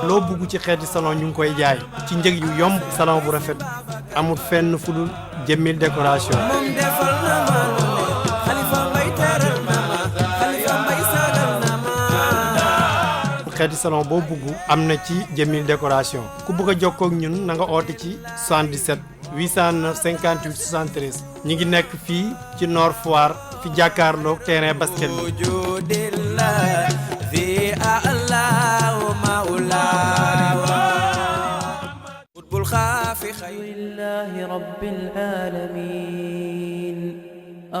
loo bugg ci xeeti salon ñu ngi koy jaay ci njëg yu yomb. salon bu rafet amul fenn fudul Jamil décoration. xeeti salon boo bugg am na ci Jamil décoration. ku bëgg a jokkoo ak ñun na nga oote ci 77 809 58 73. ñi ngi nekk fii ci Nord Foire fi jàkkaarloog terrain basket bi. لله رب العالمين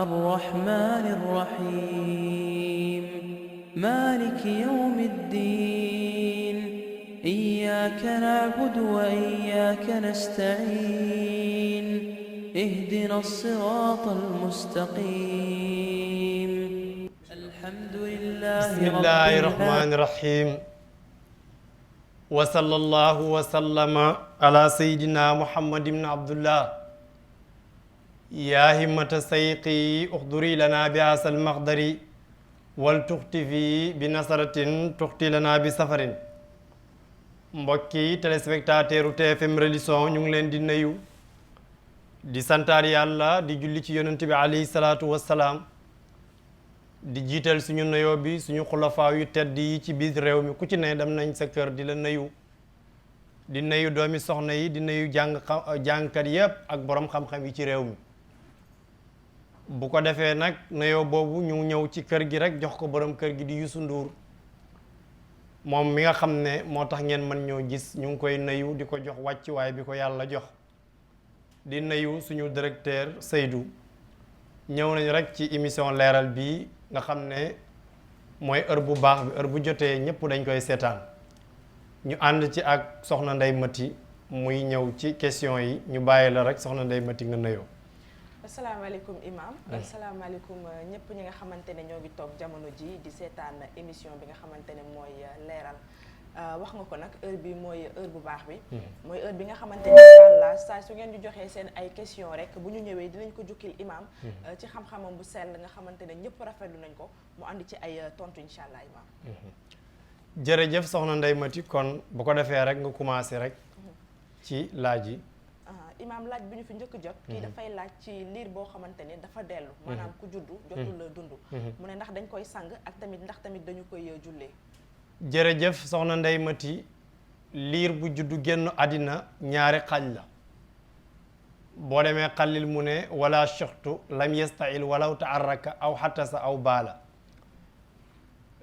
الرحمن الرحيم مالك يوم الدين إياك نعبد وإياك نستعين اهدنا الصراط المستقيم الحمد لله بسم الله الرحمن الرحيم وصلى الله وسلم على سيدنا محمد بن عبد الله يا همة سيقي احضري لنا بهذا المقدر ولتختفي بنصرة تختي لنا بسفر. mbokki téléspectateur TFM religion ñu ngi leen di nuyu di santaar yàlla di julli ci yonent bi alayhi salaatu wassalaam di jiital suñu nuyoo bi suñu xulafaa yu tedd yi ci biir réew mi ku ci ne dem nañ sa kër di la nuyu di nuyu doomi soxna yi di nuyu jàngkat yépp ak borom xam-xam yi ci réew mi. bu ko defee nag nuyoo boobu ñu ñëw ci kër gi rek jox ko borom kër gi di Youssou Ndour moom mi nga xam ne moo tax ngeen mën ñoo gis ñu ngi koy nuyu di ko jox wàccuwaay bi ko yàlla jox di nuyu suñu directeur Seydou ñëw nañu rek ci émission leeral bi nga xam ne mooy heure bu baax bi heure bu jotee ñëpp dañ koy seetaan ñu ànd ci ak soxna Ndeye Mati muy ñëw ci question yi ñu bàyyi la rek soxna Ndeye Mati nga nuyoo. asalaamaaleykum imam asalaamaaleykum ñëpp ñi nga xamante ne ñoo ngi toog jamono ji di seetaan émission bi nga xamante ne mooy leeral wax nga ko nag heure bi mooy heure bu baax bi mooy heure bi nga xamante ne incha allah saa su ngeen di joxee seen ay question rek bu ñu ñëwee dinañ ko jukkil imam ci xam-xamam bu sell nga xamante ne ñëpp rafetlu nañ ko mu andi ci ay tontu incha allah imam. jërëjëf soxna Ndeye Mati kon bu ko defee rek nga commencé rek ci laaj yi. imaam laaj bi ñu fi njëkk jot kii dafay laaj ci liir boo xamante ne dafa dellu maanaam ku juddu jotul dund mu ne ndax dañ koy sang ak tamit ndax tamit dañu koy jullee. jërëjëf soxna Ndeye Mati liir bu juddu génn àddina ñaari xaaj la boo demee xalil mu ne wala shoxtu lam yestail walaw taarraka aw xatasa aw baala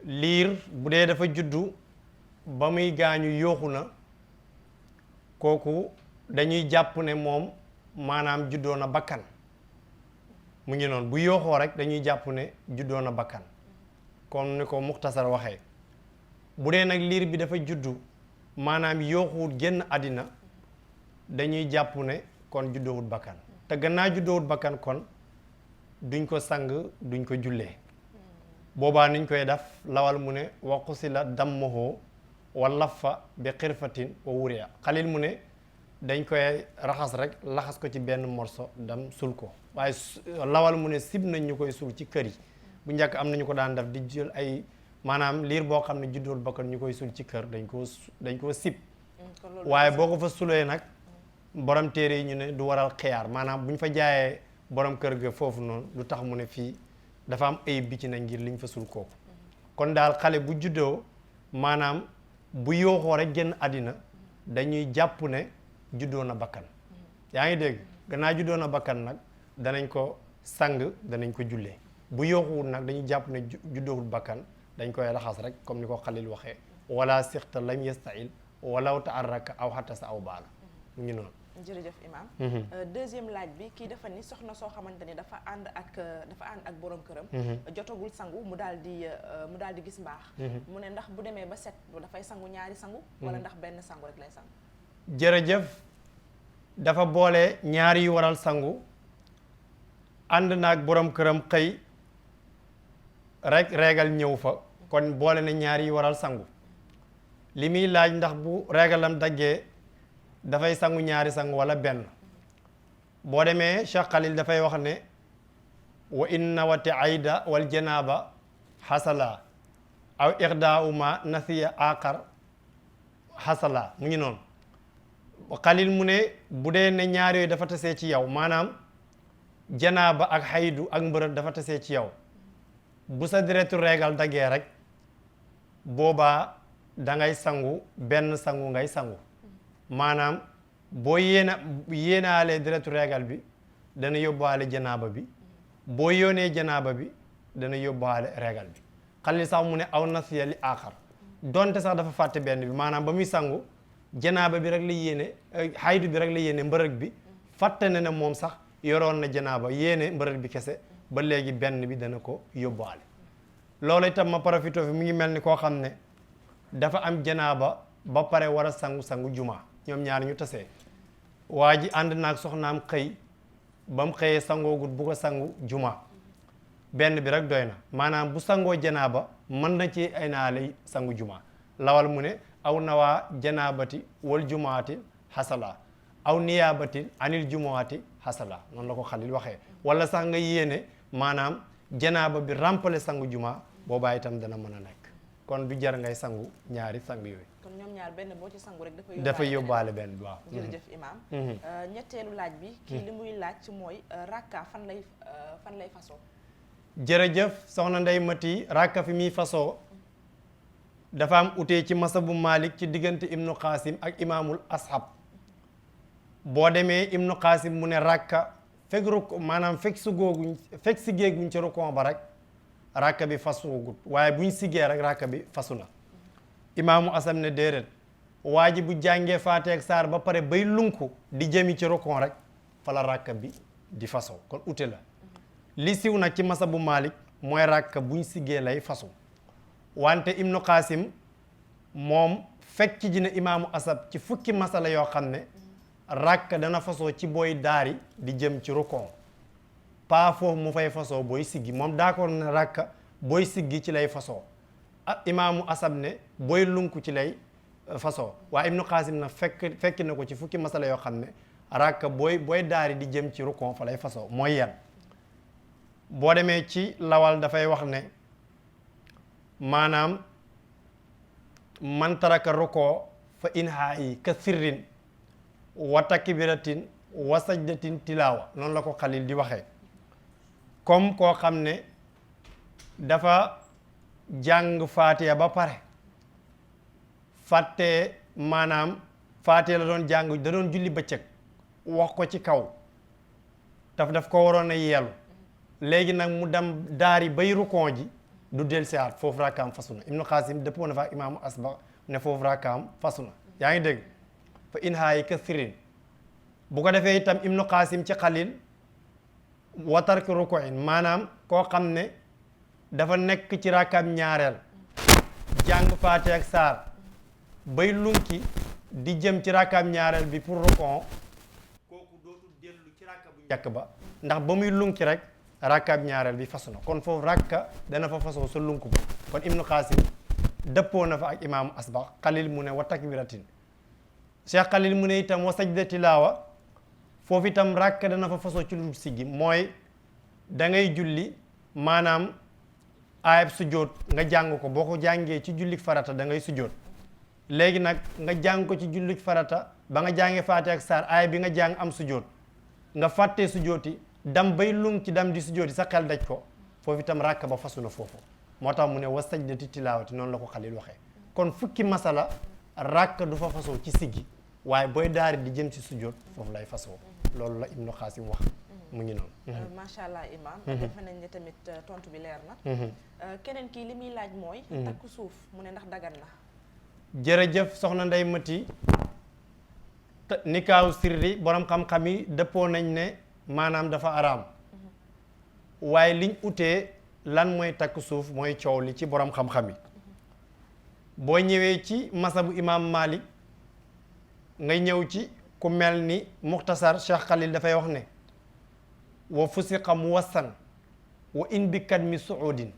liir bu dee dafa juddu ba muy gaañu yooxu na kooku dañuy jàpp ne moom maanaam juddoo na bakkan mu ngi noonu bu yooxoo rek dañuy jàpp ne juddoo na bakkan comme ni ko muxtasar waxee bu dee nag liir bi dafa juddu maanaam yooxuwut génn àddina dañuy jàpp ne kon juddoowut bakkan te gannaa juddoowut bakkan kon duñ ko sang duñ ko jullee boobaa niñ koy def lawal mu ne waqu si la dammohoo wa lafa bi xirfatin wa wuriya xalil mu ne dañ koy raxas rek laxas ko ci benn morso dam sul ko waaye lawal mu ne sib nañ ñu koy sul ci kër yi bu njëkk am nañu ko daan def di jël ay maanaam liir boo xam ne juddool bakkan ñu koy sul ci kër dañ koo sib waaye boo ko fa sulee nag borom téere yi ñu ne du waral xiyaar maanaam bu ñu fa jaayee borom kër ga foofu noonu lu tax mu ne fii dafa am ayib bi ci na ngir liñ fa sul kooku kon daal xale bu juddoo maanaam bu yooxoo rek génn àddina dañuy jàpp ne juddoo na bakkan yaa ngi dégg gannaaw juddoo na bakkan nag danañ ko sang danañ ko jullee bu yooxuwul nag dañuy jàpp ne juddoowul bakkan dañ koy raxas rek comme ni ko xalil waxee wala sixta lam yestail walaw taarraka aw xatasa aw baala mu ngi noonu. jërëjëf imam deuxième laaj bi kii dafa ni soxna soo xamante ni dafa ànd ak borom këram jotagul sangu mu daal di gis mbaax mu ne ndax bu demee ba set dafay sangu ñaari sangu wala ndax benn sangu rek lay sangu. jërëjëf dafa boole ñaari yu waral sangu ànd naag borom këram xëy rek reegal ñëw fa kon boole na ñaari yu waral sangu li muy laaj ndax bu reegalam daggee dafay sangu ñaari sangu wala benn boo demee Cheikh Khalil dafay wax ne wa inna wati ayda wal janaaba xasala aw ixdaahuma nasiya aqar xasala mu ngi noonu Khalil mu ne bu dee ne ñaar yooyu dafa tasee ci yow maanaam janaaba ak xaydu ak mbërët dafa tasee ci yow bu sa deretu reegal daggee rek boobaa dangay sangu benn sangu ngay sangu maanaam boo yéenaalee deretu reegal bi dana yóbbaale janaaba bi boo yoonee janaaba bi dana yóbbaale reegal bi Khalil sax mu ne aw nasiya li aaxar donte sax dafa fàtte benn bi maanaam ba muy sangu janaaba bi rek la yéene xaydu bi rek la yéene mbërëg bi fàtte na ne moom sax yoroon na janaaba yéene mbërëg bi kese ba léegi benn bi dana ko yóbbaale loolu itam ma profité fi mu ngi mel ni koo xam ne dafa am janaaba ba pare war a sangu juma ñoom ñaar ñu tasee waa ji ànd naag soxnaam xëy ba mu xëyee sangoogut bu ko sangu juma benn bi rek doy na maanaam bu sangoo janaaba mën na ci ay naale sangu juma lawal mu ne aw nawaa janaabati wal jumaati xasala aw niyaabati anil jumaati xasala noonu la ko Khalil waxee wala sax nga yéene maanaam janaaba bi rampale sangu juma boobaa itam dana mën a nekk kon du jar ngay sangu ñaari sang yooyu. kon ñoom ñaar benn boo ci sangu rek dafay yóbbaale benn bi waaw. jërëjëf Imaam. ñetteelu laaj bi. kii li muy laaj mooy rakka fan lay fasoo. jërëjëf soxna Ndey Mati rakka fi muy fasoo dafa am utee ci masabu Malik ci diggante Ibnu Qasim ak imaamul ashab boo demee Ibnu Qasim mu ne rakka fekk ruk maanaam fekk si géeguñ ci rukon ba rek rakka bi fasoogut waaye buñ siggee rek rakka bi fasu na imaamu asam ne déedéet waa ji bu jàngee faatee ak saar ba pare bay lunku di jëmi ci rukon rek fala rakka bi di fasoo kon ute la li siw nag ci masabu Malik mooy rakka buñ siggee lay fasu wante Ibnu Qasim moom fekk ji ne imaamu asab ci fukki masala yoo xam ne rakka dana fasoo ci booy daari di jëm ci rukon pas foofu mu fay fasoo booy siggi moom d'accord ne rakka booy siggi ci lay fasoo imaamu asab ne booy lunku ci lay fasoo waaye Ibnu Qasim na fekk na ko ci fukki masala yoo xam ne rakka booy daari di jëm ci rukon fa lay fasoo mooy yan boo demee ci lawal dafay wax ne maanaam man taraka rukoo fa inhaayi ka sirrin wa takbiratin wa sajdatin tilaawa noonu la ko Khalil di waxee comme koo xam ne dafa jàng faatiya ba pare fàtte maanaam faatiya la doon jàng da doon julli bëccëg wax ko ci kaw daf ko waroon a yeelu léegi nag mu dem daari bay rukon ji du del siaat foofu rakkaam fasu na Ibnu Qasim dëppoo na fa imaamu asba ne foofu rakkaam fasu na yaa ngi dégg fa inhaayi ka sirin bu ko defee itam Ibnu Qasim ci Khalil wa tarki rukuin maanaam koo xam ne dafa nekk ci rakkaam ñaareel jàng faate ak saar bay lunki di jëm ci rakkaam ñaareel bi pour rukon kooku dootul dellu ci rakka bu njëkk ba ndax ba muy lunki rek rakkaab ñaareel bi fasu na kon foofu rakka dana fa fasoo sa lunku ba kon Ibnu Qasim dëppoo na fa ak imaamu asbax Khalil mu ne wa takbiratin Cheikh Khalil mu ne itam wa sajda tilaawa foofu itam rakka dana fa fasoo ci lu siggi mooy da ngay julli maanaam aayab sujjóot nga jàng ko boo ko jàngee ci jullik farata da ngay sujjóot léegi nag nga jàng ko ci jullik farata ba nga jàngee faate ak saar aaya bi nga jàng am sujjóot nga fàttee sujjóoti dam bay lung ci dam di sujjóoti sa xel daj ko foofu itam rakka ba fasu na foofu moo tax mu ne wa sajdati tilaawati noonu la ko Khalil waxee kon fukki masala rakka du fa fasoo ci siggi waaye booy daari di jëm ci sujjóot foofu lay fasoo loolu la Ibnu Qasim wax mu ngi noonu macha allah Imaam defe nañ ne tamit tontu bi leer na keneen kii li muy laaj mooy takku suuf mu ne ndax dagan na jërëjëf soxna Ndey Mati nikaaw sirri borom xam-xam yi dëppoo nañ ne maanaam dafa araam waaye liñ utee lan mooy takk suuf mooy coow li ci borom xam-xam yi boo ñëwee ci masabu imaam Malik ngay ñëw ci ku mel ni muxtasar Cheikh Khalil dafay wax ne wa fusiqa muwassan wa in bi kat mi suudin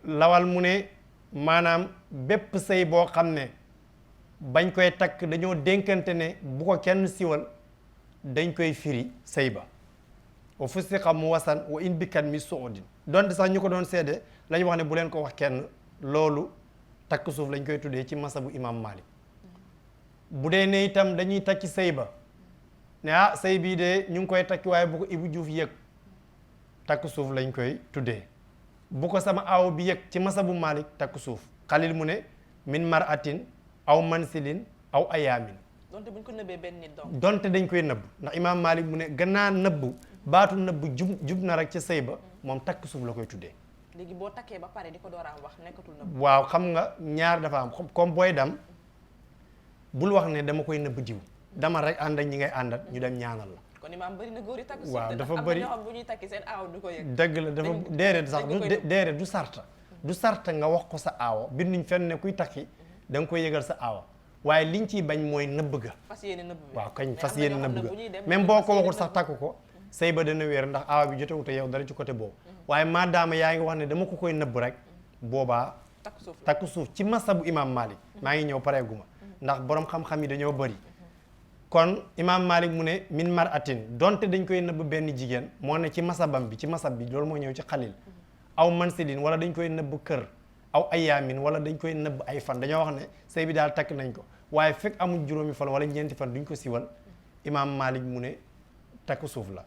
lawal mu ne maanaam bépp sëy boo xam ne bañ koy takk dañoo dénkante ne bu ko kenn siwal dañ koy firi sëy ba wa fusiqa muwassan wa in bi kat mi suudin donte sax ñu ko doon seede la ñu wax ne bu leen ko wax kenn loolu takk suuf lañ koy tuddee ci masabu imam Malik bu dee ne itam dañuy takki sëy ba ne ah sëy bii de ñu ngi koy takki waaye bu ko Ibu Juuf yëg takk suuf lañ koy tuddee bu ko sama aaw bi yëg ci masabu Malik takk suuf Xalil mu ne min maratin aw mansilin aw ayaamin donte buñ ko nëbbee benn nit donc donte dañ koy nëbb ndax imam Malik mu ne gannaa nëbb baatu nëbb jub na rek ca sëy ba moom takk suuf la koy tuddee léegi boo takkee ba pare di ko door a wax nekkatul nëbb waaw xam nga ñaar dafa am comme booy dem bul wax ne dama koy nëbb diw dama rek ànd ak ñi ngay àndat ñu dem ñaanal la kon imaam bëri na góor yi takk suuf waaw te dafa am na bëri ñoo xam bu ñuy takki seen aaw du ko yëg dëgg la dafa déedéet sax déedéet du sarta nga wax ko sa aawa binduñ fenn ne kuy takki da nga koy yëgal sa aawa waaye liñ ciy bañ mooy nëbb ga fas yéene nëbb bi waaw kañ mais fas am na yéene ñoo xam nëbb ne ga bu ñuy dem même dañuy boo fas ko yéene waxul sax nëbb. takku ko sëy ba dana wéer ndax aawa bi jotewute yow dara ci côté boobu waaye maadaama yaa ngi wax ne dama ko koy nëbb rek boobaa takk suuf la takku suuf ci masabu imam Malik maa ngi ñëw pareeguma ndax borom xam-xam yi dañoo bëri kon imam Malik mu ne min maratin donte dañ koy nëbb benn jigéen moo ne ci masabam bi ci masab bi loolu moo ñëw ci Xalil aw mansilin wala dañ koy nëbb kër aw ayaamin wala dañ koy nëbb ay fan dañoo wax ne sëy bi daal takk nañ ko waaye fekk amul juróomi fan wala ñeenti fan duñ ko siwal imam Malik mu ne takku suuf la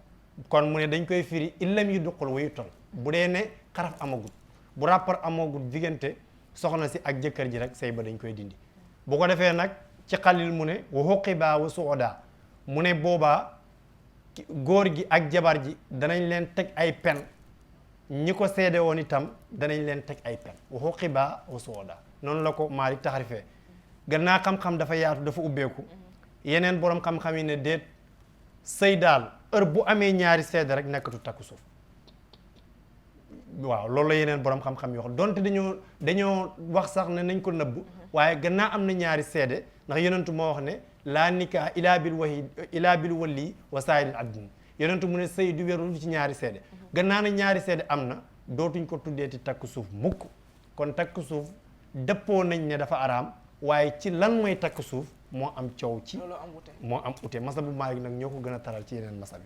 kon mu ne dañ koy firi illam yu duqul wayu tol bu dee ne xaraf amagut bu rapport amagut diggante soxna si ak jëkkër ji rek sëy ba dañ koy dindi bu ko defee nag ci Xalil mu ne wa huqiba wa suuda mu ne boobaa góor gi ak jabar ji danañ leen teg ay pen ñi ko seede woon itam danañ leen teg ay pen wa huqiba wa suuda noonu la ko Maalik taxarifee gannaaw xam-xam dafa yaatu dafa ubbeeku yeneen borom xam-xam yi ne déet sëy daal heure bu amee ñaari seede rek nekkatu takku suuf waaw loolu la yeneen borom xam-xam yi wax donte dañoo wax sax ne nañ ko nëbb waaye gannaaw am na ñaari seede ndax yonentu moo wax ne laa nikaa ilaa bil wali wa saayiril adn yonentu mu ne sëy du wérul ci ñaari seede gannaaw na ñaari seede am na dootuñ ko tuddeeti takk suuf mukk kon takk suuf dëppoo nañ ne dafa araam waaye ci lan mooy takk suuf moo am coow ci loolu am wute moo am ute masa bu Maalik nag ñoo ko gën a taral ci yeneen masa bi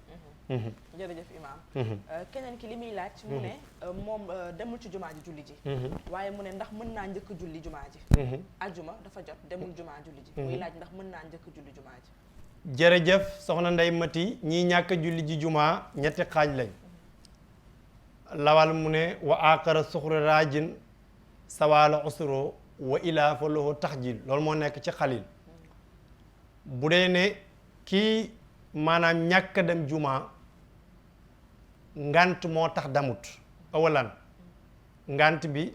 jërëjëf imaam keneen ki li muy laaj mu ne moom demul ci jumaa ji julli ji waaye mu ne ndax mën naa njëkk julli jumaa ji ajjuma dafa jot demul jumaa julli ji muy laaj ndax mën naa njëkk julli jumaa ji jërëjëf soxna Ndey Mati ñii ñàkk julli ji jumaa ñetti xaaj lañ lawal mu ne wa aqara suxri raajin sawaala usro wa ilaa fa lahu taxjil loolu moo nekk ci Xalil bu dee ne kii maanaam ñàkk dem jumaa ngant moo tax damut awalan ngant bi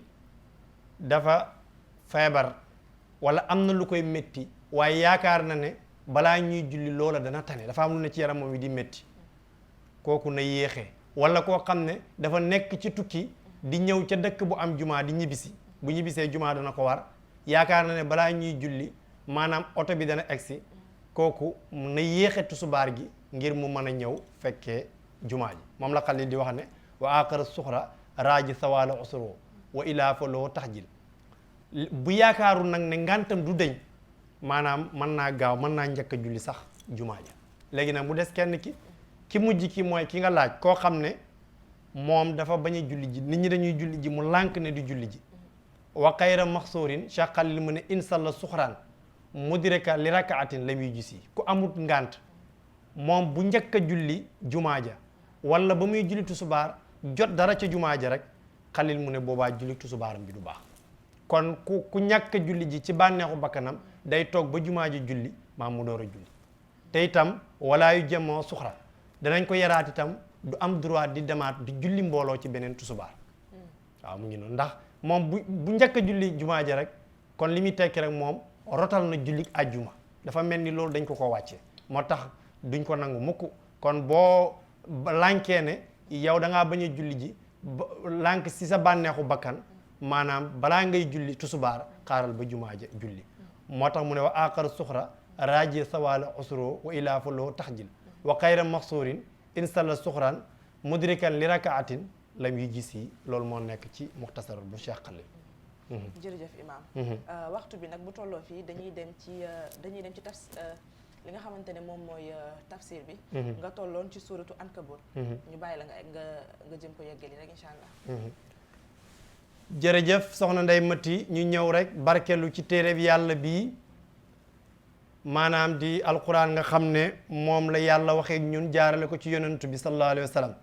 dafa feebar wala am na lu koy métti waaye yaakaar na ne balaa ñuy julli loola dana tane dafa am lu ne ci yaram moom yi di métti kooku na yéexee wala koo xam ne dafa nekk ci tukki di ñëw ca dëkk bu am jumaa di ñibbisi bu ñibbisee jumaa dana ko war yaakaar na ne balaa ñuy julli maanaam oto bi dana egsi kooku na yéexe tusubaar gi ngir mu mën a ñëw fekkee jumaa ji moom la Xalil di wax ne wa aqara suxra raaji sawaala usro wa ilaa fa loo taxjil bu yaakaaru nag ne ngantam du deñ maanaam mën naa gaaw mën naa njëkk a julli sax jumaa ja léegi nag mu des kenn ki mujj ki mooy ki nga laaj koo xam ne moom dafa bañ a julli ji nit ñi dañuy julli ji mu lànk ne di julli ji wa xayra maxsuurin Cheikh Xalil mu ne insalla suxraan mudiraka li rakaatin la muy gis yi ku amut ngant moom bu njëkk a julli jumaa ja wala ba muy julli tusubaar jot dara ca jumaa ja rek Xalil mu ne boobaa julli tusubaaram bi du baax kon ku ñàkk a julli ji ci bànneexu bakkanam day toog ba jumaa ji julli maa mu door a julli te itam walaa yu jemoo suxra danañ ko yaraat itam du am droit di demaat di julli mbooloo ci beneen tusubaar waaw mu ngi noonu ndax moom bu njëkk a julli jumaa ja rek kon li muy tekki rek moom rotal na julli ajjuma dafa mel ni loolu dañ ko wàcce moo tax duñ ko nangu mukk kon boo lànkee ne yow da ngaa bañ a julli ji lànk si sa bànneexu bakkan maanaam balaa ngay julli tusubaar xaaral ba jumaa ja julli moo tax mu ne wa aqar suxra raji sawala usro wa ila faloo taxjil wa xayra maxsuurin installa suxran mudrikan li rakaatin lam yu gis yi loolu moo nekk ci muxtasar bu Cheikh Khalil. jërëjëf imam waxtu bi nag bu tolloo fii dañuy dem ci li nga xamante ne moom mooy tafsir bi nga tolloon ci suuratu Ankabut ñu bàyyi la nga jëm ko yeggali rek incha allah. jërëjëf soxna Ndey Mati ñu ñëw rek barkelu ci téere bi yàlla bii maanaam di alquran nga xam ne moom la yàlla waxee ñun jaarale ko ci yonentu bi sallallahu alayhi wa sallam.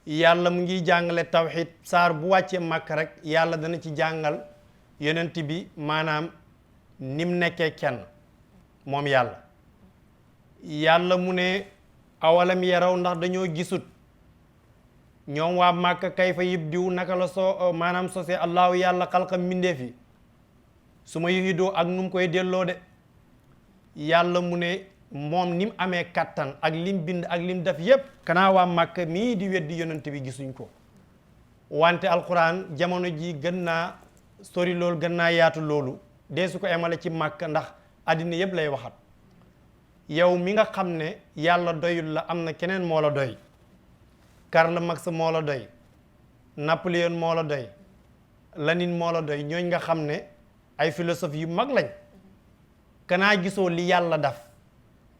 yàlla mu ngi jàngale tawxid saar bu wàccee màkk rek yàlla dana ci jàngal yonent bi maanaam nim nekkee kenn moom yàlla mu ne awalam yaraw ndax dañoo gisut ñoom waa màkk kayfa yibdiw naka la maanaam sosé allahu yàlla xalqam mbindeef yi su ma yuhidoo ak nu mu koy delloo de yàlla mu ne moom ni mu amee kattan ak lim bind ak lim def yépp kanaa waa màkk mii di weddi yonent bi gisuñ ko wante alquran jamono ji gën naa sori loolu gën naa yaatu loolu dee su ko emale ci màkk ndax àddina yépp lay waxat yow mi nga xam ne yàlla doyul la am na keneen moo la doy Karl Marx moo la doy Napoléon moo la doy Lénine moo la doy ñooñ nga xam ne ay philosophe yu mag lañ kanaa gisoo li yàlla daf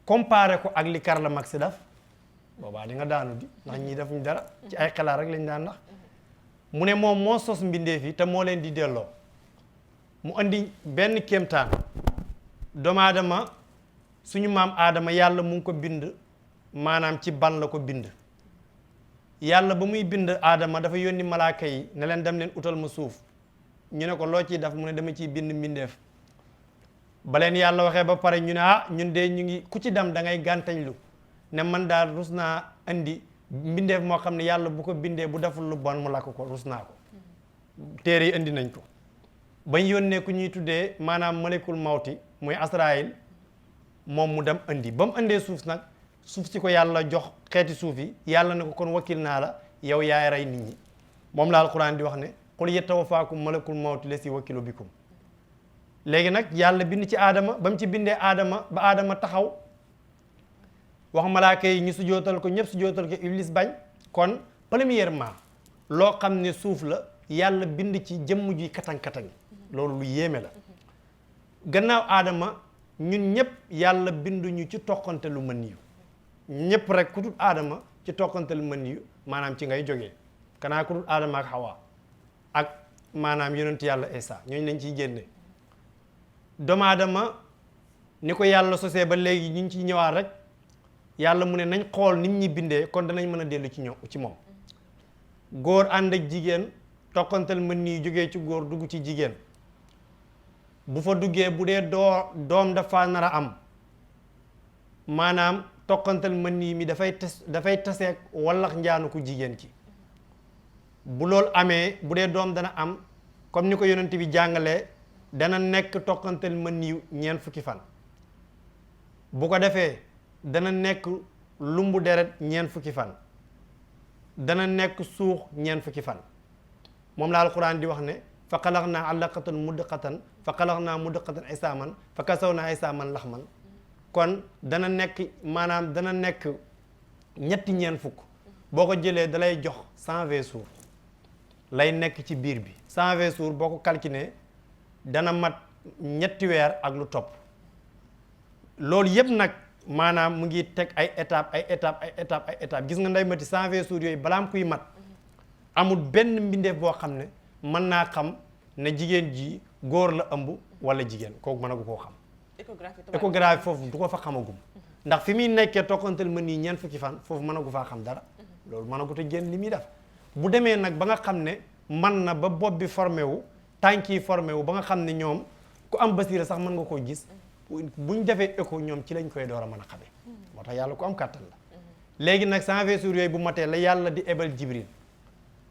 comparé ko ak li Karl Marx daf boobaa di nga daanu di ndax ñii defuñ dara ci ay xalaat rek lañ daan ndax mu ne moom moo sos mbindeef yi te moo leen di delloo mu andi benn kéemtaan doomu aadama suñu maam aadama yàlla mu ngi ko bind maanaam ci ban la ko bind yàlla ba muy bind aadama dafa yónni malaaka yi ne leen dem leen utal ma suuf ñu ne ko loo ciy def mu ne dama ciy bind mbindeef ba leen yàlla waxee ba pare ñu ne ñun de ñu ngi ku ci dem da ngay gàntañlu ne man daal rus naa andi mbindeef moo xam ne yàlla bu ko bindee bu deful lu bon mu lakk ko rus naa ko téere yi indi nañ ko bañ yónnee ku ñuy tuddee maanaam malekul mawti muy Asraayil moom mu dem indi ba mu indee suuf nag suuf si ko yàlla jox xeeti suuf yi yàlla ne ko kon wakkil naa la yow yaay rey nit ñi moom la alquran di wax ne qul yatawafaakum malakul mawti lasi wakkilu bikum léegi nag yàlla bind ci aadama ba mu ci bindee aadama ba aadama taxaw wax malaaka yi ñu sujootal ko ñëpp sujootal ko iblis bañ kon premièrement loo xam ne suuf la yàlla bind ci jëmm ji katang-katang loolu lu yéeme la gannaaw aadama ñun ñëpp yàlla binduñu ci toqante lu mën yu ñëpp rek ku dul aadama ci toqante lu mën yu maanaam ci ngay jógee kanaa ku dul aadama ak Hawa ak maanaam yonent yàlla Isa ñooñu lañ ciy génne doomu aadama ni ko yàlla sosee ba léegi ñu ngi ciy ñëwaat rek yàlla mu ne nañ xool nit ñi bindee kon danañ mën a dellu ci moom góor ànd ak jigéen toqantal mën nii jógee ci góor dugg ci jigéen bu fa duggee bu dee doom dafa nar a am maanaam toqantal mën nii mi dafay taseeg wallax njaanu ku jigéen ki bu loolu amee bu dee doom dana am comme ni ko yonent bi jàngalee dana nekk toqantal mën nii ñeent fukki fan bu ko defee dana nekk lumbu deret ñeent fukki fan dana nekk suux ñeent fukki fan moom la alquran di wax ne fa xalaqnaa alaqatan mudqatan fa xalaqnaa mudqatan isaaman fa kasawnaa isaaman laxman kon dana nekk maanaam dana nekk ñetti ñeent fukk boo ko jëlee dalay jox 120 jours lay nekk ci biir bi 120 jours boo ko calculé dana mat ñetti weer ak lu topp loolu yëpp nag maanaam mu ngi teg ay étape gis nga nday mati 120 jours yooyu balaa mu kuy mat amul benn mbindeef boo xam ne mën naa xam ne jigéen ji góor la ëmb wala jigéen kooku mën a gu koo xam échographie foofu du ko fa xamagum ndax fi muy nekkee tokkantal mën nii ñeent fukki fan foofu mën a gu faa xam dara loolu mën a gu te génn li muy def bu demee nag ba nga xam ne man na ba bopp bi formé wu tànk yi formé wu ba nga xam ne ñoom ku am basiira sax mën nga koo gis buñ defee écho ñoom ci lañ koy door a mën a xamee moo tax yàlla ku am kàttan la léegi nag 120 jours yooyu bu matee la yàlla di ebal jibril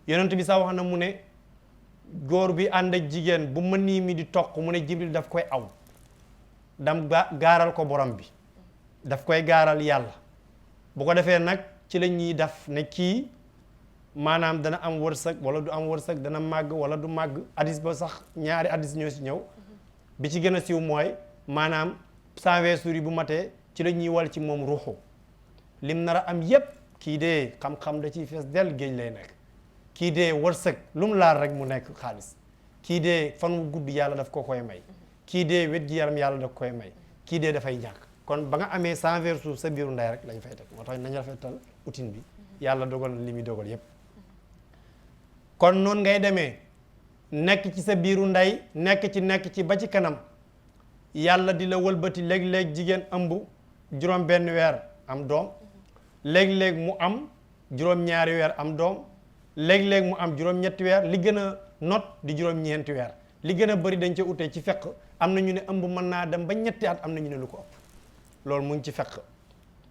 yonent bi sax wax na mu ne góor bi ànd ak jigéen bu mën nii mi di toq mu ne jibril daf koy aw dam gaaral ko borom bi daf koy gaaral yàlla bu ko defee nag ci la ñuy def ne kii maanaam dana am wërsëg wala du am wërsëg dana màgg wala du màgg hadis ba sax ñaari hadis ñoo si ñëw bi ci gën a siiw mooy maanaam 120 jours yi bu matee ci la ñuy wal ci moom ruuxu lim nar a am yépp kii dee xam-xam da ciy fees del géej lay nekk kii dee wërsëg lu mu laal rek mu nekk xaalis kii dee fan wu gudd yàlla daf ko koy may kii dee wét gi yaram yàlla daf koy may kii dee dafay ñàkk kon ba nga amee 120 jours sa biiru ndey rek lañ fay teg moo tax nañ rafetal outil bi yàlla dogal na li muy dogal yépp kon noonu ngay demee nekk ci sa biiru ndey nekk ci ba ci kanam yàlla di la wëlbati léeg-léeg jigéen ëmb juróom benn weer am doom léeg-léeg mu am juróom-ñaari weer am doom léeg-léeg mu am juróom-ñetti weer li gën a not di juróom-ñeenti weer li gën a bëri dañ ca utee ci fekk am na ñu ne ëmb mën naa dem ba ñetti at am na ñu ne lu ko ëpp loolu mu ngi ci fekk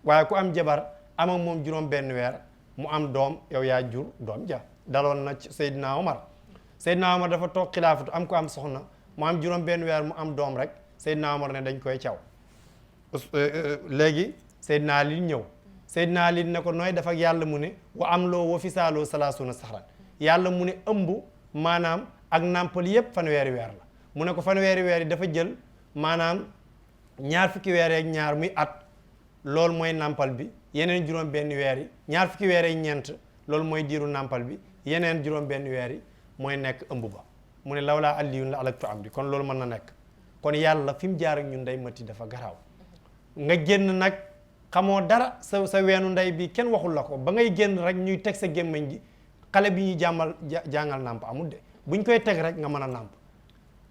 waaye ku am jabar am ak moom juróom benn weer mu am doom yow yaa jur doom ja daloon na ci Seydina Omar dafa toog xilaafatu am ko am soxna mu am juróom benn weer mu am doom rek Seydina Omar ne dañ koy caw léegi Seydina Ali ñëw Seydina Ali ne ko nooy def ak yàlla mu ne wa am loo wa fisaaloo salaasuuna saxran yàlla mu ne ëmb maanaam ak nàmpal yépp fanweeri weer la mu ne ko fanweeri weer yi dafa jël maanaam ñaar fukki weer ak ñaar muy at loolu mooy nàmpal bi yeneen juróom benn weer yi ñaar fukki weer ak ñeent loolu mooy diiru nàmpal bi yeneen juróom benn weer yi mooy nekk ëmb ba mu ne lawlaa aliyun la alaktu amri kon loolu mën na nekk kon yàlla fi mu jaar ak ñun ndey mati dafa garaaw nga génn nag xamoo dara sa weenu ndey bi kenn waxul la ko ba ngay génn rek ñuy teg sa gémmiñ gi xale bi ñuy jàngal nàmp amul de buñ koy teg rek nga mën a nàmp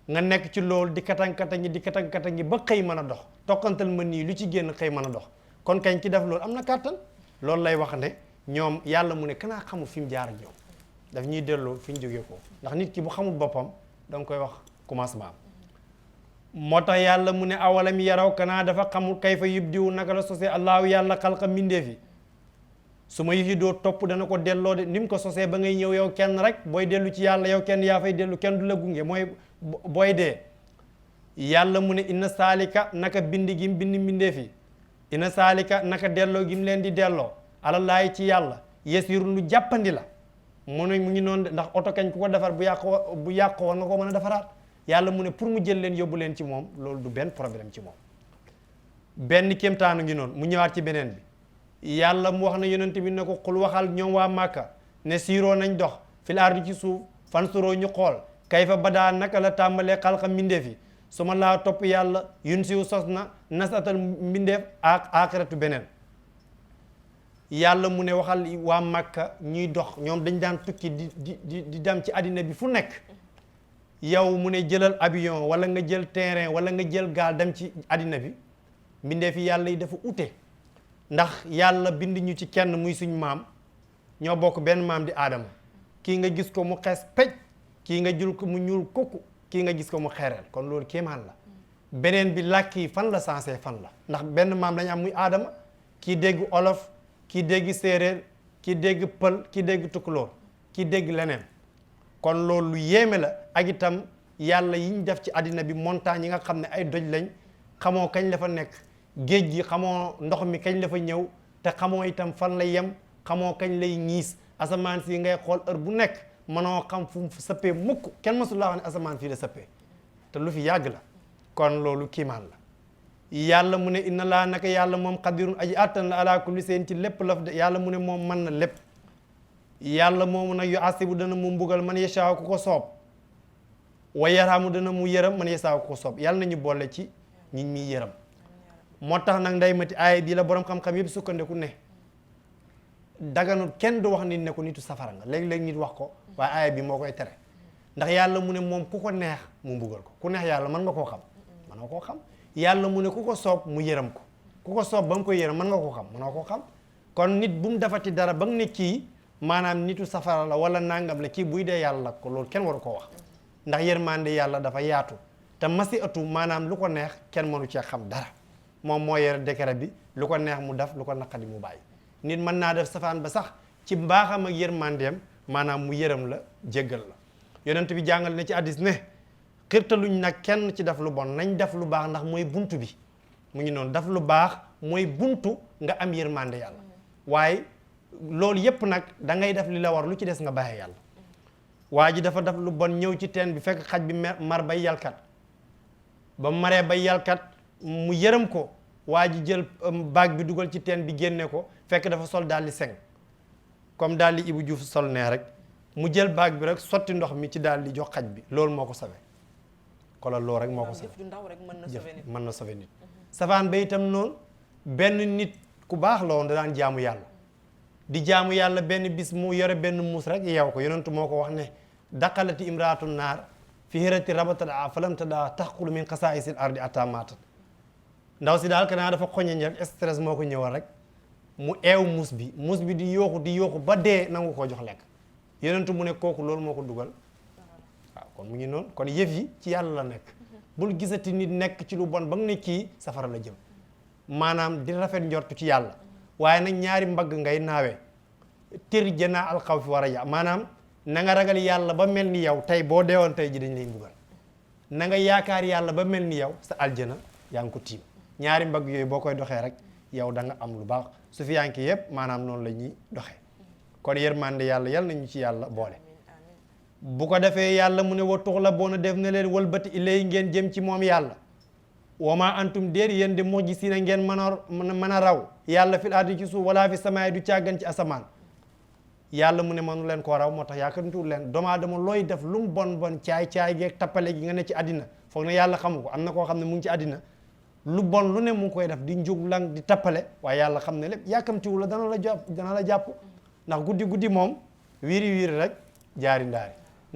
nga nekk ci loolu di katang-katangi di katang-katangi ba xëy mën a dox tokkantal ma nii lu ci génn xëy mën a dox kon kañ ki def loolu am na kàttan loolu lay wax ne ñoom yàlla mu ne kanaa xamul fi mu jaar ak ñoom daf ñuy delloo fi ñu jógee ko ndax nit ki bu xamul boppam da nga koy wax commencement moo tax yàlla mu ne awalam yaraw kanaa dafa xamul kayfa yubdiwu naka la sosee allaahu yàlla xalqa mbindeef yi su ma yëfi doo topp dana ko delloo de ni mu ko sosee ba ngay ñëw yow kenn rek booy dellu ci yàlla yow kenn yaa fay dellu kenn du la gunge mooy booy dee yàlla mu ne inna saalika naka bind gi mu bind mbindeef yi inna saalika naka delloo gi mu leen di delloo alallaahi ci yàlla yasiirun lu jàppandi la mu ne mu ngi noonu de ndax oto kañ ku ko defar bu yàqoo war nga ko mën a defaraat yàlla mu ne pour mu jël leen yóbbu leen ci moom loolu du benn problème ci moom benn kéemtaanu ngi noonu mu ñëwaat ci beneen bi yàlla mu wax na yonent bi ne ko xul waxal ñoom waa Màkka ne siiroo nañ dox fil ardi ci suuf fansuroo ñu xool kayfa badaa naka la tàmbalee xalqa mbindeef yi su ma laa topp yàlla yun siw sos na nasatal mbindeef ak aaxiratu beneen yàlla mu ne waxal waa Màkka ñuy dox ñoom dañ daan tukki di dem ci àddina bi fu nekk yow mu ne jëlal avion wala nga jël terrain wala nga jël gaal dem ci àddina bi mbindeef yi yàlla yi dafa ute ndax yàlla bind ñu ci kenn muy suñ maam ñoo bokk benn maam di aadama kii nga gis ko mu xees pej kii nga jul ko mu ñuul kukku kii nga gis ko mu xeereel kon loolu kéemaan la beneen bi làkk yi fan la sensé fan la ndax benn maam dañu am muy aadama kii dégg olof kii dégg séeréer kii dégg pël kii dégg tukulóor kii dégg leneen kon loolu lu yéeme la ak itam yàlla yi ñu def ci àddina bi montagne yi nga xam ne ay doj lañ xamoo kañ la fa nekk géej gi xamoo ndox mi kañ la fa ñëw te xamoo itam fan lay yem xamoo kañ lay ñiis asamaan si ngay xool heure bu nekk mënoo xam fu mu sëppee mukk kenn mësul laa wax ne asamaan fii la sëppee te lu fi yàgg la kon loolu kiimaan la yàlla mu ne inna laa naka yàlla moom xadirun aji àttan la ala kulli seen ci lépp laf de yàlla mu ne moom mën na lépp yàlla moomu nag yu asibu dana mu mbugal man yashaa ku ko soob wa yarhamu dana mu yërëm man yashaa ku ko soob yàlla nañu boole ci ñi muy yërëm moo tax nag nday mati aaya bii la borom xam-xam yëpp sukkandiku ne daganul kenn du wax nit ne ko nitu safara nga léeg-léeg nit wax ko waaye aaya bi moo koy tere ndax yàlla mu ne moom ku ko neex mu mbugal ko ku neex yàlla mën nga koo xam mënoo koo xam yàlla mu ne ku ko soob mu yërëm ko ku ko soob ba nga koy yërëm mën nga koo xam mënoo koo xam kon nit bu mu defati dara ba nga ne kii maanaam nitu safara la wala nangam la kii buy dee yàlla ko loolu kenn waru koo wax ndax yërmande yàlla dafa yaatu te masi atu maanaam lu ko neex kenn mënu cee xam dara moom moo yore décret bi lu ko neex mu def lu ko naqadi mu bàyyi nit mën naa def safaan ba sax ci mbaaxam ak yërmandeem maanaam mu yërëm la jéggal la yonent bi jàngal na ci hadiis ne xirtaluñ nag kenn ci def lu bon nañ def lu baax ndax mooy buntu bi mu ngi noonu def lu baax mooy buntu nga am yërmande yàlla waaye loolu yépp nag da ngay def li la war lu ci des nga bàyyi yàlla waa ji dafa def lu bon ñëw ci teen bi fekk xaj bi mar bay yalkat ba maree bay yalkat mu yërëm ko waa ji jël baag bi dugal ci teen bi génne ko fekk dafa sol daal di seng comme daal di Ibou Diouf sol nee rek mu jël baag bi rek sotti ndox mi ci daal di jox xaj bi loolu moo ko sawe kolal loolu rek moo ko sawe jëf ju ndaw rek mën na sauver nit mën na sauver nit safaan ba itam noonu benn nit ku baax la woon da daan jaamu yàlla di jaamu yàlla benn bis mu yore benn muus rek yeew ko yonentu moo ko wax ne daqalati imraatu naar fi hirati rabatada falam tada taxqulu min xasaisil ardi atta maatat ndaw si daal kanaa dafa xoñeñ rek stress moo ko ñëwal rek mu eew muus bi di yooxu ba dee nangu koo jox lekk yonentu mu ne kooku loolu moo ko dugal waaw kon mu ngi noonu kon yëf yi ci yàlla la nekk bul gisati nit nekk ci lu bon ba nga ne kii safara la jëm maanaam di rafet njortu ci yàlla waaye nag ñaari mbagg ngay naawee tër jënaa alxaw fi war a ja maanaam na nga ragal yàlla ba mel ni yow tey boo deewoon tey ji dañ lay mbugal na nga yaakaar yàlla ba mel ni yow sa aljana yaa ngi ko tiim ñaari mbagg yooyu boo koy doxee rek yow da nga am lu baax su fi yanki yëpp maanaam noonu la ñuy doxee kon yërmande yàlla yal nañu ci yàlla boole bu ko defee yàlla mu ne wa tux la boona def na leen wëlbati ilay ngeen jëm ci moom yàlla wama antum déer yéen de moo ji si na ngeen mën a raw yàlla fil ardi ci suuf wala fi samaay du càggan ci asamaan yàlla mu ne mënu leen koo raw moo tax yaakantuwul leen doomu aadama looy def lu mu bon caay-caay geeg tappale gi nga ne ci àddina foog na yàlla xamu ko am na koo xam ne mu ngi ci àddina lu bon lu ne mu ngi koy def di njuglang di tappale waaye yàlla xam ne lépp yaakamtiwul la dana la jàpp ndax guddi moom wiiri rek jaari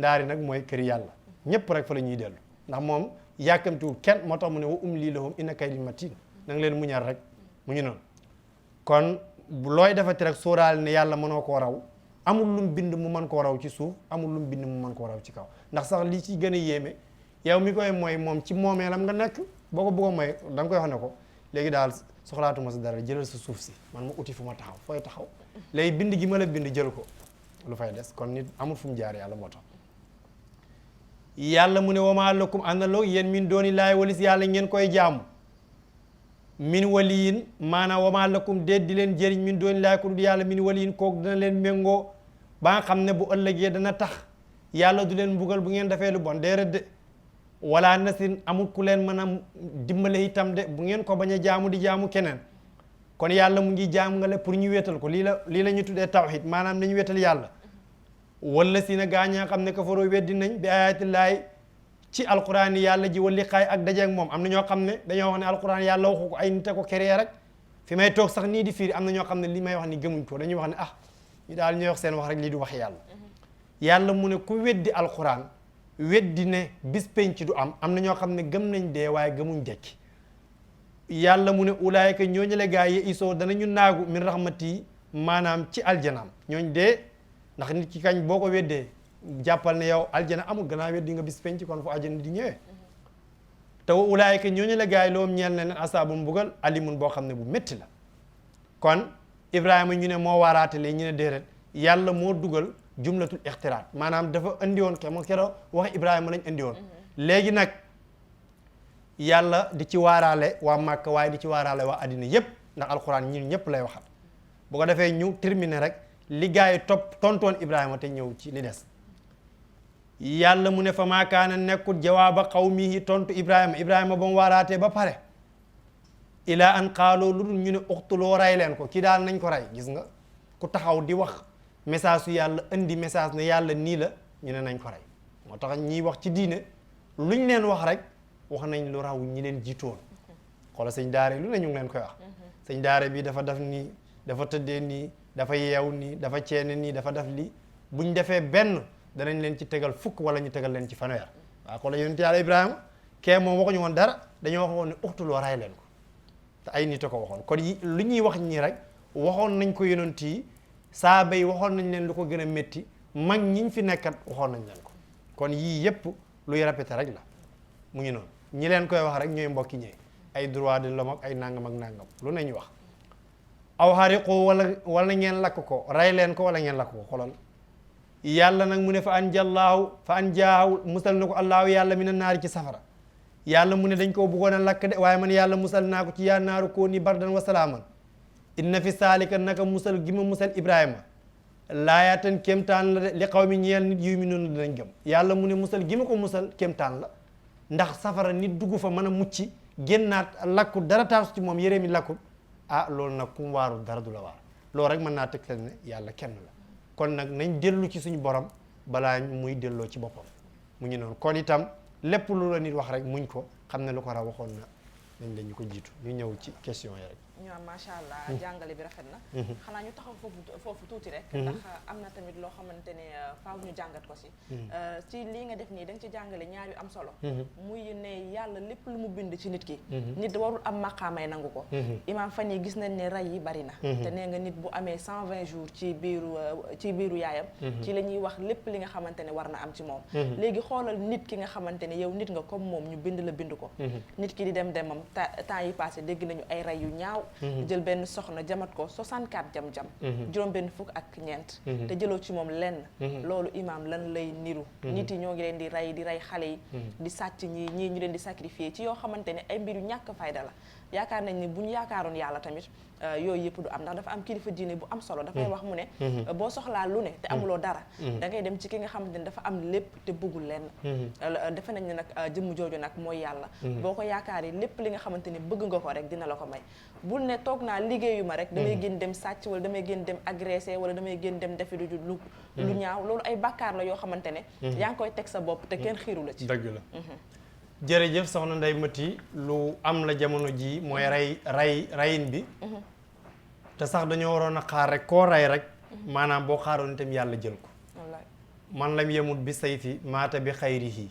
ndaari nag mooy kër yàlla ñëpp rek fa la ñuy dellu ndax moom yaakamtiwul kenn moo tax mu ne wa umli lahum inna kaydi matin na nga leen muñal rek mu ngi noonu kon looy defati rek sóoraale ne yàlla mënoo koo raw amul lu mu bind mu mën koo raw ci suuf amul lu mu bind mu mën koo raw ci kaw ndax sax li ci gën a yéeme yow mi koy mooy moom ci moomeelam nga nekk boo ko bëgg a mooy da nga koy wax ne ko léegi daal soxlaatuma sa dara jëlal sa suuf si man ma uti fu ma taxaw fooy taxaw léegi bind gi ma la bind jël ko lu fay des kon nit amul fu mu jaar yàlla moo tax yàlla mu ne wama lakum àndaloo yéen min dooni laay walis yàlla ngeen koy jaamu min waliyin maanaam wama lakum déet di leen jëriñ min dooni laay ko dul yàlla min waliyin kooku dana leen méngoo ba nga xam ne bu ëllëgee dana tax yàlla du leen mbugal bu ngeen defee lu bon déedéet de wala nasin amul ku leen mën a dimbale itam de bu ngeen ko bañ a jaamu di jaamu keneen kon yàlla mu ngi jaamu nga le pour ñu wéetal ko lii la ñu tuddee tawhid maanaam nañu wéetal yàlla wala si na gaañaa xam ne kafaroo weddi nañ bi ayatillaay ci alquran yi yàlla ji wali xaay ak dajeeg moom am na ñoo xam ne dañoo wax ne alquran yàlla waxu ko ay nit a ko créé rek fi may toog sax nii di fiiri am na ñoo xam ne li may wax ni gëmuñ ko dañuy wax ne ñu daal ñooy wax seen wax rek lii du wax yàlla mu ne ku weddi alquran weddi ne bis penc du am na ñoo xam ne gëm nañ dee waaye gëmuñ dekki yàlla mu ne ulaayka ñooñu la gaa yi isoo danañu naagu min rahmati maanaam ci aljanaam ñooñ dee ndax nit ki kañ boo ko weddee jàppal ne yow aljana amul gannaaw weddi nga bis penc kon fu aljana di ñëwee te wa ulaayka ñooñu la gaa yi loom ñeel na leen asaabu mbugal alimun boo xam ne bu métti la kon Ibrahima ñu ne moo waaraatale ñu ne déedéet yàlla moo dugal jumlatul ixtiraat maanaam dafa andi woon ke mo kero wax Ibrahima lañ andi woon léegi nag yàlla di ci waaraale waa Màkka waaye di ci waaraale waa addina yépp ndax alxuraan ñun ñëpp lay waxat bu ko defee ñu terminer rek li gaa yi tontoon Ibrahima te ñëw ci li des yàlla mu ne fa maakaana nekkul jawaaba qawmihi tontu Ibrahima ba mu waaraatee ba pare ilaa an qaaloo lu dul ñu ne uxtuloo rey leen ko kii daal nañ ko rey gis nga ku taxaw di wax message su yàlla indi message ne yàlla nii la ñu ne nañ ko rey moo tax ñiy wax ci diine luñ leen wax rek wax nañ lu raw ñi leen jiitoon xoola sëñ daare lu ne ñu ngi leen koy wax sëñ daare bi dafa def nii dafa tëddee nii dafa yeew nii dafa ceene nii dafa def lii buñ defee benn danañ leen ci tegal fukk wala ñu tegal leen ci fanweer waaw xoola yonent yàlla Ibrahima kee moom waxuñu woon dara dañoo waxoon ne uxtuloo rey leen ko te ay nit a ko waxoon kon lu ñuy wax ñii rek waxoon nañ ko yonent yi saaba yi waxoon nañ leen lu ko gën a métti mag ñiñ fi nekkat waxoon nañ leen ko kon yii yépp luy répété rek la mu ngi noonu ñi leen koy wax rek ñooy mbokki ñee ay droit de l'homme ak ay nangam ak nangam lu ne ñu wax aw xariqu wala ngeen lakk ko rey leen ko wala ngeen lakk ko xolal yàlla nag mu ne fa an jaahu musal na ko allaahu yàlla mi na naari ci safara yàlla mu ne dañ koo bëggoon a lakk de waaye man yàlla musal naa ko ci yaa naaru koo ni bardan wa salaaman inna fi saalika naka musal gi ma musal Ibrahima laayatan kéemtaan la de li xaw mi ñeel nit yu mi noonu dinañ gëm yàlla mu ne musal gi ma ko musal kéemtaan la ndax safara nit dugg fa mën a mucc génnaat lakkut dara taasu ci moom yére mi lakkut loolu nag ku mu waarul dara du la waar loolu rek mën naa tegtal ne yàlla kenn la kon nag nañ dellu ci suñu borom balaa muy delloo ci boppam mu ngi noonu kon itam lépp lu la nit wax rek muñ ko xam ne lu ko raw waxoon na nañ la ñu ko jiitu ñu ñëw ci question yi rek. ñoo macha allah jàngale bi rafet na. xanaa ñu taxaw foofu tuuti rek. ndax am na tamit loo xamante ne faaw ñu jàngat ko si. ci lii nga def nii da nga ci jàngale ñaar yu am solo. muy ne yàlla lépp lu mu bind ci nit ki. nit warul am maqaamay nangu ko. imaam fan yi gis nañ ne rey yi bari na. te nee nga nit bu amee 120 jours ci biiru yaayam. ci la ñuy wax lépp li nga xamante ne war na am ci moom. léegi xoolal nit ki nga xamante ne yow nit nga comme moom ñu bind la bind ko. nit ki di demam temps yi passé dégg nañu ay rey yu ñaaw. jël benn soxna jamat ko 64 jam-jam juróom benn fukk ak ñeent te jëloo ci moom lenn loolu imaam lan lay niru nit yi ñoo ngi leen di rey xale yi di sàcc ñii ñu leen di sacrifier ci yoo xamante ne ay mbir yu ñàkk fayda la yaakaar nañ ni bu ñu yaakaaroon yàlla tamit yooyu yëpp du am ndax dafa am kilifa diine bu am solo dafay wax mu ne boo soxlaa lu ne te amuloo dara da ngay dem ci ki nga xamante ne dafa am lépp te bëggul lenn defe nañ ne nag jëmm jooju nag mooy yàlla boo ko yaakaaree lépp li nga xamante ne bëgg nga ko rek dina la ko may bul ne toog naa liggéeyu ma rek damay gën dem sàcc wala damay gën dem agressé wala damay gën dem defi lu ñaaw loolu ay bàkkaar la yoo xamante ne yaa ngi koy teg sa bopp te kenn xiiru la ci dëgg la jërëjëf soxna Ndeye Mati lu am la jamono ji mooy rayin bi te sax dañoo waroon a xaar rek koo rey rek maanaam boo xaaroon itam yàlla jël ko man lam yemut bi sayfi maata bi xayrihi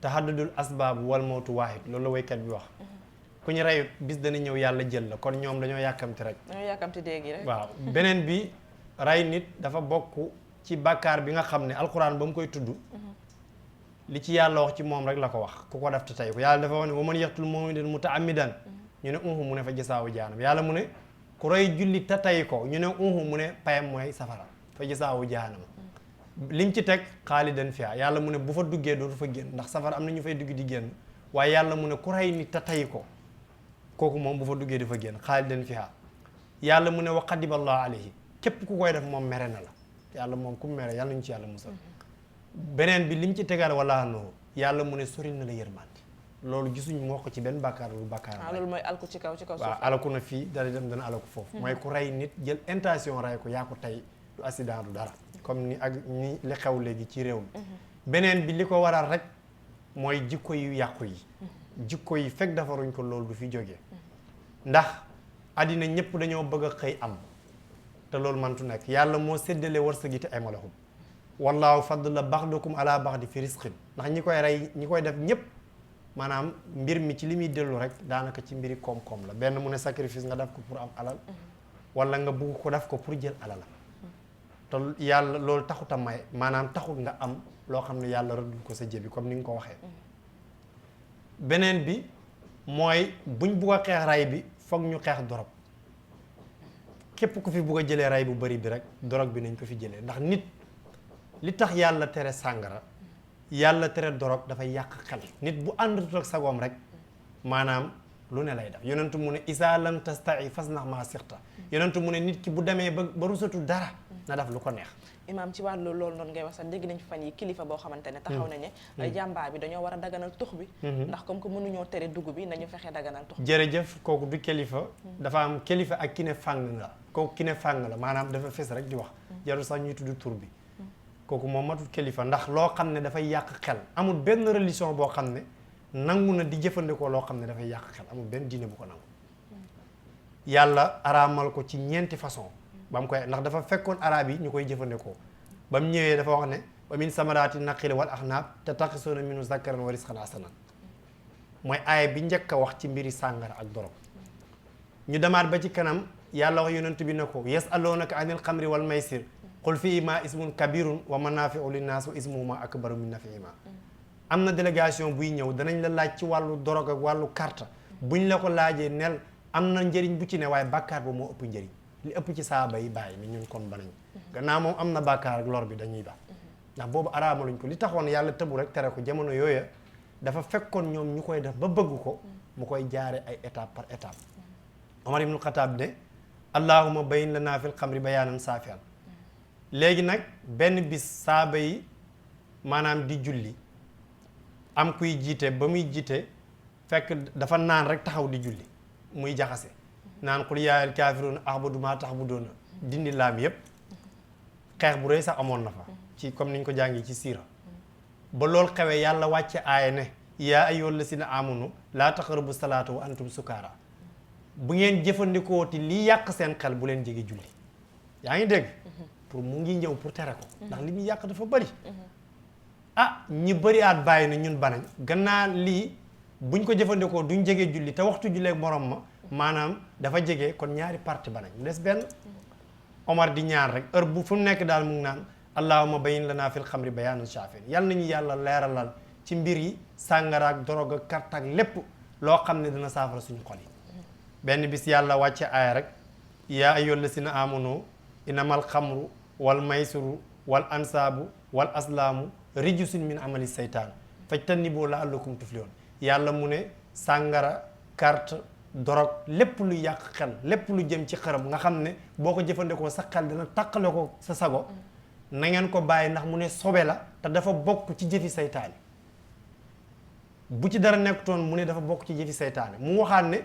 tahaddudul asbaabu wal mawtu waahid loolu la waykat bi wax ku ñu reyut bis dana ñëw yàlla jël la kon ñoom dañoo yàkkamti rek dañoo yàkkamti dégg rek waaw beneen bi rey nit dafa bokk ci bàkkaar bi nga xam ne alxuraan ba mu koy tudd li ci yàlla wax ci moom rek la ko wax ku ko def te tey ko yàlla dafa wax ne wa man yaqtul mu'minan muta'ammidan ñu ne mu ne fa jasaawu jaanam yàlla mu ne ku rey julli te tey ko ñu ne mu ne payam mooy safara fa jasaawu jaanam lim ci teg xaalidan fiha yàlla mu ne bu fa duggee dootu fa génn ndax safara am na ñu fay dugg di génn waaye yàlla mu ne ku rey nit te tey ko kooku moom bu fa duggee di fa génn xaalidan fiha yàlla mu ne wa xadiballahu alayhi képp ku koy def moom mere na la yàlla moom ku mere yàlla ñu ci yàlla musal beneen bi lim ci tegal wala no yàlla mu ne sori na la yërmande loolu gisuñ moo ko ci benn bàkkaar lu bàkkaar loolu mooy alku ci kaw waaw alaku na fii dara dem dana alaku foofu mooy ku rey nit jël intention rey ko yaa ko tey du accident du dara comme ni ak ni li xew léegi ci réew mi beneen bi li ko waral rek mooy jikko yu yàqu yi jikko yi fekk defaruñ ko loolu du fi jógee ndax àddina ñëpp dañoo bëgg a xëy am te loolu mantu nekk yàlla moo séddale wërsëg yi te amalahum wallaahu faddala baxdakum ala baxdi fi risqin ndax ñi koy rey ñi koy def ñëpp maanaam mbir mi ci li muy dellu rek daanaka ci mbiri koom-koom la benn mu ne sacrifice nga def ko pour am alal wala nga bugg ko def ko pour jël alalam te yàlla loolu taxut a may maanaam taxut nga am loo xam ne yàlla rëddul ko sa jébi comme ni nga ko waxee beneen bi mooy buñ bugg a xeex ray bi foog ñu xeex dorog képp ku fi bugg a jëlee ray bu bari bi rek dorog bi nañ ko fi jëlee ndax nit li tax yàlla tere sàngara yàlla tere dorog dafay yàq xel nit bu àndatut ak sagoom rek maanaam lu ne lay def yonentu mu ne isa lam tastai fas nax maa sixta yonentu mu ne nit ki bu demee ba rusatu dara na def lu ko neex imaam ci wàllu loolu noonu ngay wax sax dégg nañ fi fan yi kilifa boo xamante ne taxaw nañ ne jàmbaar bi dañoo war a daganal tux bi ndax comme que mënuñoo tere dugg bi nañu fexe daganal tux jërëjëf kooku du kilifa dafa am kilifa ak ki ne fàng nga kooku ki ne fàng la maanaam dafa fes rek di wax jarul sax ñuy tudd tur bi kooku moom matul kilifa ndax loo xam ne dafay yàq xel amul benn religion boo xam ne nangu na di jëfandikoo loo xam ne dafay yàq xel amul benn diine bu ko nangu yàlla araamal ko ci ñeenti façon ba mu koy ndax dafa fekkoon arab yi ñu koy jëfandikoo ba mu ñëwee dafa wax ne wa min samaraati naqili wal axnaab tattaxisuuna minhu zakaran wa risqan hasanan mooy aaya bi njëkk a wax ci mbiri sàngara ak dorog ñu demaat ba ci kanam yàlla wax yonent bi ne ko yasalunaka anil xamri wal maysir qul fiihimaa ismun kabirun wa manaafiu linnaas wa ismuhumaa akbaru min nafiihimaa am na délégation buy ñëw danañ la laaj ci wàllu dorog ak wàllu carte buñ la ko laajee nel am na njëriñ bu ci ne waaye bàkkaar ba moo ëpp njëriñ li ëpp ci saaba yi bàyyi ni ñun kon banañ gannaaw moom am na bàkkaar ak lor bi dañuy baax ndax boobu araamaluñ ko li taxoon yàlla tëbu rek tere ko jamono yooya dafa fekkoon ñoom ñu koy def ba bëgg ko mu koy jaare ay étape par étape Omar ibnul Xataab ne allahumma bayin lanaa fil xamri bayaanan saafian léegi nag benn bis saaba yi maanaam di julli am kuy jiite ba muy jiite fekk dafa naan rek taxaw di julli muy jaxase naan qul yaa ayyuhal kaafiruuna a'budu maa ta'buduuna dindi laam yépp xeex bu rëy sax amoon na fa ci comme niñ ko jàngi ci siira ba loolu xewee yàlla wàcce aaya ne yaa ayyuhal lazina aamanu laa taqrabu salaata wa antum sukaara bu ngeen jëfandikoo ti li yàq seen xel bu leen jege julli yaa ngi dégg pour mu ngi ñëw pour tere ko ndax li muy yàq dafa bëri ñi bëri aat bàyyi na ñun banañ gannaa lii buñ ko jëfandikoo duñ jege julli te waxtu julleeg morom ma maanaam dafa jege kon ñaari parti banañ des benn Omar di ñaan rek heure bu fu mu nekk daal mu ngi naan allahumma bayyin lanaa fil xamri bayaanan shaafin yal nañu yàlla leeralal ci mbir yi sàngara ak dorog ak carte ak lépp loo xam ne dina saafara suñu xol yi benn bis yàlla wàcce aaya rek yaa ayyuhal lazina aamanu innamal xamru wal maysiru wal ansaabu wal aslaamu rijsun min amali seytaan fajtanibu la'allakum tuflihun yàlla mu ne sàngara carte dorog lépp lu yàq xel lépp lu jëm ci xaram nga xam ne boo ko jëfandikoo sa xel dina taqale ko sa sago na ngeen ko bàyyi ndax mu ne sobe la te dafa bokk ci jëfi seytaane bu ci dara nekkutoon mu ne dafa bokk ci jëfi seytaane mu waxaat ne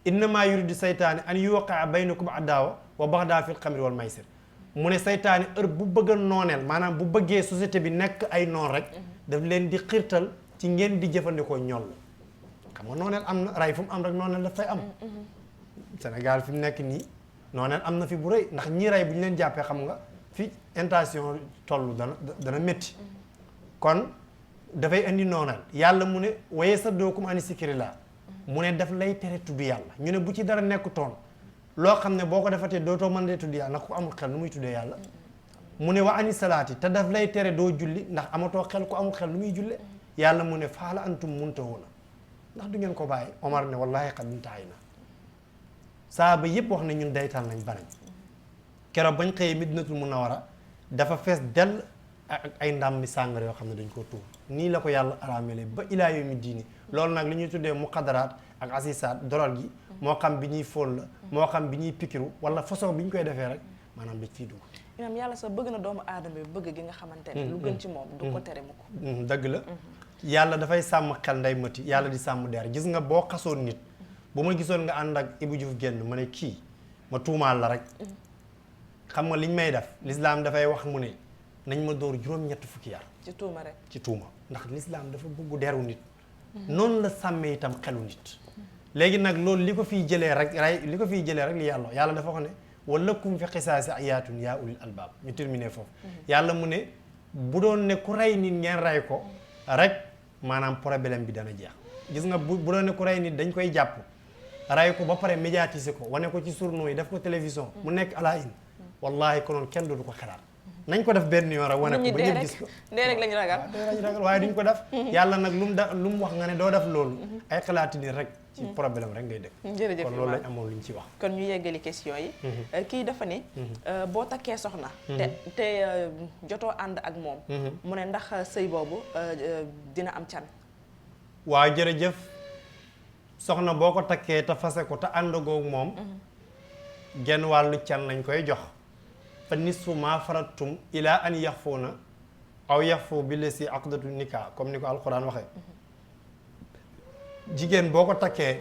innama yuridu seytaane an yuqaa baynakum adaawa wa baxdaa fil xamri wal maysir mu ne seytaane heure bu bëgg a nooneel maanaam bu bëggee société bi nekk ay noon rek daf leen di xiirtal ci ngeen di jëfandikoo ñoll xam nga nooneel am na ray fu mu am rek nooneel daf fay am Sénégal fi mu nekk nii nooneel am na fi bu rëy ndax ñii rey bu ñu leen jàppee xam nga fi intention toll dana métti kon dafay indi nooneel yàlla mu ne waye sa dookum ani sikrillah mu ne daf lay tere tudd yàlla ñu ne bu ci dara nekkutoon loo xam ne boo ko defatee dootoo mën dee tudd yàlla ndax ku amul xel nu muy tuddee yàlla mu ne wa ani salaati te daf lay tere doo julli ndax amatoo xel ku amul xel nu muy julle yàlla mu ne faala antum muntahuuna ndax du ngeen ko bàyyi Omar ne wallahi qad intahayna saaba yépp wax ne ñun daytal nañ banañ keroog bañ xëyee Madinatul Munawwara dafa fees dell ak ay ndam mi sàngara yoo xam ne dañ koo tuur nii la ko yàlla araamele ba ilaa yawmi diini loolu nag li ñuy tuddee muqaddaraat ak asisaat dorol gi moo xam bi ñuy fóon la moo xam bi ñuy pikiru wala façon bi ñu koy defee rek maanaam dañ fiy dugg imaam yàlla sax bëgg na doomu aadama bi bëgg gi nga xamante ne lu gën ci moom du ko tere mu ko dëgg la yàlla dafay sàmm xel nday mati yàlla di sàmm der gis nga boo xasoon nit bu ma gisoon nga ànd ak Ibou Diouf génn ma ne kii ma tuumaal la rek xam nga liñ may def l'islam dafay wax mu ne nañ ma dóor juróom-ñett fukki yar ci tuuma rek ci tuuma ndax l'islam dafa bëggu deru nit noonu la sàmmee itam xelu nit léegi nag loolu li ko fiy jëlee rek li ko fiy jëlee rek li yàlla dafa wax ne walakum fi qisaasi ayaatun yaa ulil albaab ñu terminé foofu yàlla mu ne bu doon ne ku rey nit ngeen rey ko rek maanaam problème bi dana jeex gis nga bu doon ne ku rey nit dañ koy jàpp rey ko ba pare médiatiser ko wane ko ci journaux yi def ko télévision mu nekk à la une wallahi konoon kenn dootu ko xalaat nañ ko def benn yoon rek wane ko ba ñëpp gis ko dee rek lañu ragal lañu ragal waaye duñ ko def yàlla nag lu mu wax nga ne doo def loolu ay xalaati nit rek ci problème rek ngay dëkk jërëjëf kon loolu lañ amoon luñ ci wax kon ñu yeggali question yi kii dafa ni boo takkee soxna te jotoo ànd ak moom mu ne ndax sëy boobu dina am can waaw jërëjëf soxna boo ko takkee te fase ko te ànd googu moom genn wàllu can lañ koy jox fa nisfu ma farattum ila an yaxfuuna aw yaxfu bi lesi aqdatu nikah comme ni ko alquran waxee jigéen boo ko takkee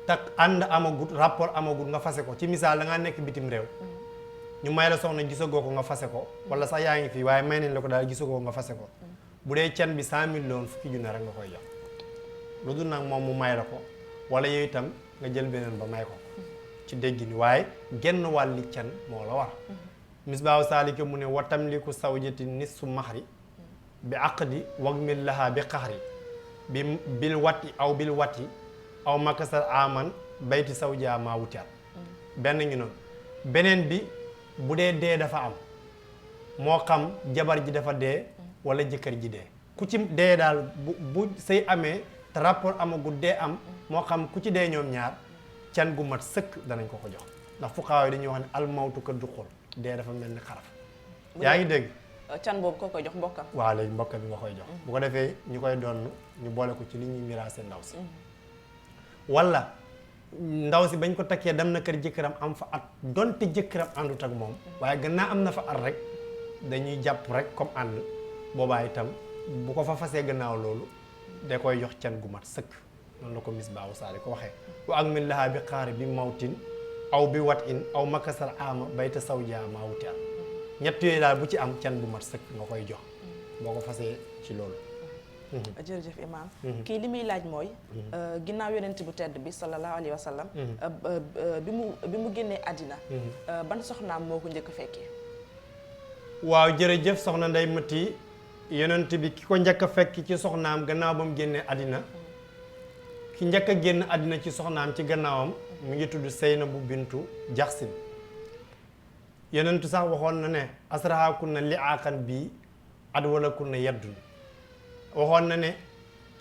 tak ànd amagut rapport amagut nga fase ko ci misaal da ngaa nekk bitim réew ñu may la soxna gisagoo ko nga fase ko wala sax yaa ngi fii waaye may nañ la ko daal gisagoo nga fase ko bu dee can bi 100 000 la woon fukki junne rek nga koy jox lu dul nag moom mu may la ko wala yow itam nga jël beneen ba may ko ci dégg ni waaye genn wàlli can moo la war misbaaw saalika mu ne wa tamliku sawjati nisfu mahri bi aqdi wagmil laha bi qaxri bil wati aw makasar aman bayti sawja maa wutiat benn ngi noonu beneen bi bu dee dafa am moo xam jabar ji dafa dee wala jëkkër ji dee ku ci dee daal bu say amee te rapport amagul dee am moo xam ku ci dee ñoom ñaar can gu mat sëkk danañ ko jox ndax fuqaaw yi dañuy wax ne almawtu ka duxul dee dafa mel ni xaraf yaa ngi dégg can boobu koo koy jox mbokkam waaw léegi mbokk bi nga koy jox bu ko defee ñu koy doon ñu boole ko ci li ñuy miraase ndaw si wala ndaw si bañ ko takkee dem na kër jëkkëram am fa at donte jëkkëram àndut ak moom waaye gannaaw am na fa at rek dañuy jàpp rek comme ànd boobaa itam bu ko fa fasee gannaaw loolu da koy jox can gu mat sëkk noonu la ko Misbaahu Saali ko waxee wa ak min lahaa bi xaari bi mawtin aw bi wat in aw makasal ama bayta sawja maa wuti am ñett yooyu daal bu ci am can bu mat sëkk nga koy jox boo ko fasee ci loolu jërëjëf imam kii li muy laaj mooy ginnaaw yonent bu tedd bi sallallahu alayhi wa sallam bi mu génnee àddina ban soxnaam moo ko njëkk a fekkee waaw jërëjëf soxna Ndey Mati yonent bi ki ko njëkk a fekk ci soxnaam gannaaw ba mu génnee àddina ki njëkk a génn àddina ci soxnaam ci gannaawam mu ngi tudd Seynabu bintu Jaxsin yonentu sax waxoon na ne asrahakunna li aakan bi adwalakunna yaddun waxoon na ne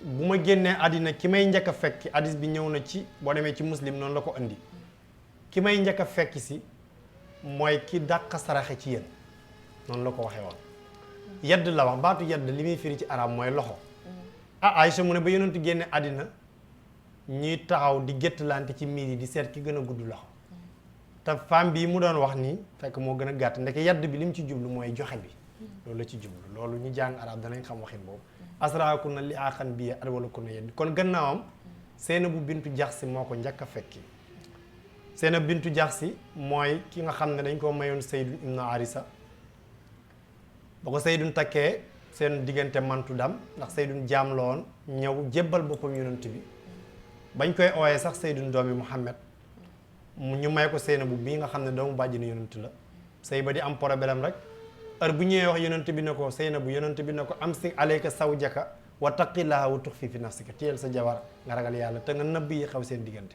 bu ma génnee àddina ki may njëkk a fekki hadis bi ñëw na ci boo demee ci muslim noonu la ko andi ki may njëkk a fekki si mooy ki dàq saraxe ci yéen noonu la ko waxee woon yedd la wax baatu yedd li muy firi ci arab mooy loxo Aïcha mu ne ba yonentu génne àddina ñuy taxaw di géttalante ci miir yi di seet ki gën a gudd loxo te femme bii mu doon wax nii fekk moo gën a gàtt ndeke yedd bi li mu ci jublu mooy joxe bi loolu la ci jublu loolu ñu jàng arab danañ xam waxin boobu asraakun na li aaxan bi adwalakun na yedd kon gannaawam Seynabu bintu Jaxsi moo ko njëkk a fekki Seynabu bintu Jaxsi mooy ki nga xam ne dañ koo mayoon Seydun ibnu Arisa ba ko Seydun takkee seen diggante mantu dam ndax Seydun jaam la woon ñëw jébbal boppam yonent bi bañ koy ooyee sax Seydun doomi Muhammad ñu may ko Seynabu bii nga xam ne doomu bàjjina yonent la sëy ba di am problème rek heure bu ñëwee wax yonent bi ne ko Seynabu yonent bi ne ko amsik alayka zawjaka wa taqillaha wa tuxfi fi nafsika téyel sa jabar nga ragal yàlla te nga nëbb yi xew seen diggante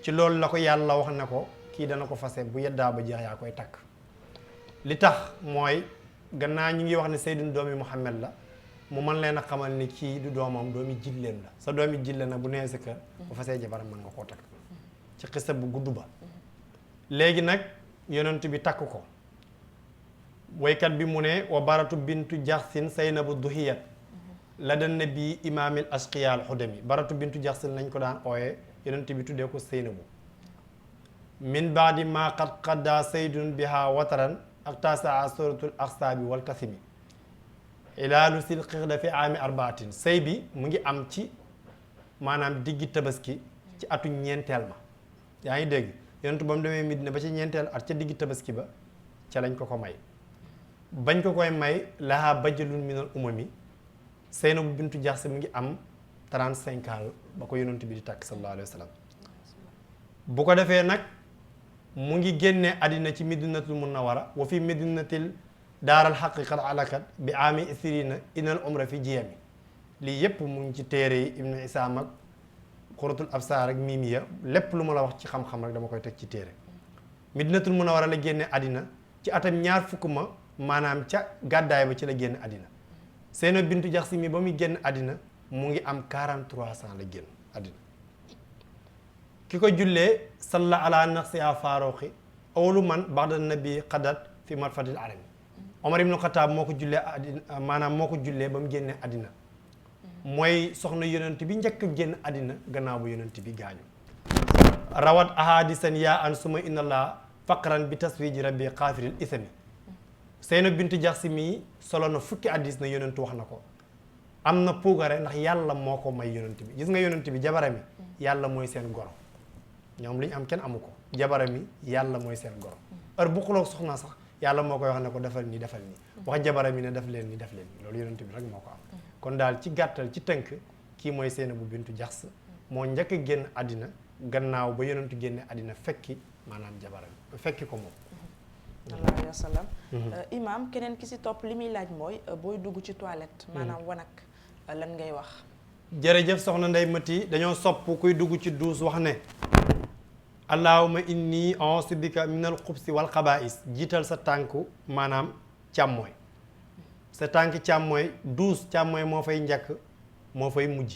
ci loolu la ko yàlla wax ne ko kii dana ko fase bu yeddaa ba jeex yaa koy takk li tax mooy gannaaw ñi ngi wax ne Seydun doomi Muhammad la mu mën leen a xamal ni kii du doomam doomi jilleen la sa doomi jilleen nag bu nee sa kër bu fasee jabaram mën nga koo takk ci xisa bu gudd ba léegi nag yonent bi takk ko woykat bi mu ne wa baratu bintu Jaxsin Seynabu duhiyat la dan nabi imaamil ashqiyaal xudami baratu bintu Jaxsin lañ ko daan ooye yonent bi tuddee ko Seynabu min baadi ma qad qadda Seydun biha wataran ak tasaa suratul axsaabi wal kasimi ilaalu sil xixda fi aami arbaatin sëy bi mu ngi am ci maanaam diggi tabaski ci atu ñeenteel ma yaa ngi dégg yonentu ba mu demee Medina ba ci ñeenteel at ca diggi tabaski ba ca lañ ko ko may bañ ko koy may lahaa bajalun minal umami Seynabu bintu Jaxsi mu ngi am 35 ans ba ko yonent bi di takk sallallahu alayhi wa sallam bu ko defee nag mu ngi génnee àddina ci Medinatul Munawwara wa fi Medinatil daaral xaqiqat alakat bi ami isrina inal umra fi jiyami lii yépp mu ngi ci téere yi Ibnu Isaam ak xuratul absaar ak miimiya lépp lu ma la wax ci xam-xam rek dama koy teg ci téere Medinatul Munawwara la génne àddina ci atam ñaar fukk ma maanaam ca gàddaay ba ci la génn àddina Seynabu bintu Jaxsi mi ba muy génn àddina mu ngi am 43 ans la génn àddina ki ko jullee salla ala nafsiha faaroxi awlu man baxda nabi xadat fi marfatil alami Omar ibnu Xataab moo ko jullee àddina maanaam moo ko jullee ba mu génnee àddina mooy soxna yonent bi njëkk a génn àddina gannaaw ba yonent bi gaañu rawat ahadisan yaa an suma inna allah faqran bi taswiji rabbi xaafiril isami Seynabu bintu Jaxsi mii solo na fukki hadiis na yonent wax na ko am na puugare ndax yàlla moo ko may yonent bi gis nga yonent bi jabaram yi yàlla mooy seen goro ñoom li ñu am kenn amu ko jabaram yi yàlla mooy seen goro heure bu xuloo soxna sax yàlla moo koy wax ne ko defal nii defal nii wax jabaram yi ne def leen nii def leen nii loolu yonent bi rek moo ko am kon daal ci gàttal ci tënk kii mooy Seynabu bintu Jaxsi moo njëkk a génn àddina gannaaw ba yonentu génne àddina fekki maanaam jabaram fekki ko moom sallallahu alayhi wa sallam imam keneen ki si topp li muy laaj mooy booy dugg ci toilette maanaam wanag lan ngay wax jërëjëf soxna Ndey Mati dañoo sopp kuy dugg ci duus wax ne allahumma inni a'uuzu bika minal xubsi wal xabaa'is jiital sa tànku maanaam càmmooy sa tànk càmmooy duus càmmooy moo fay njëkk moo fay mujj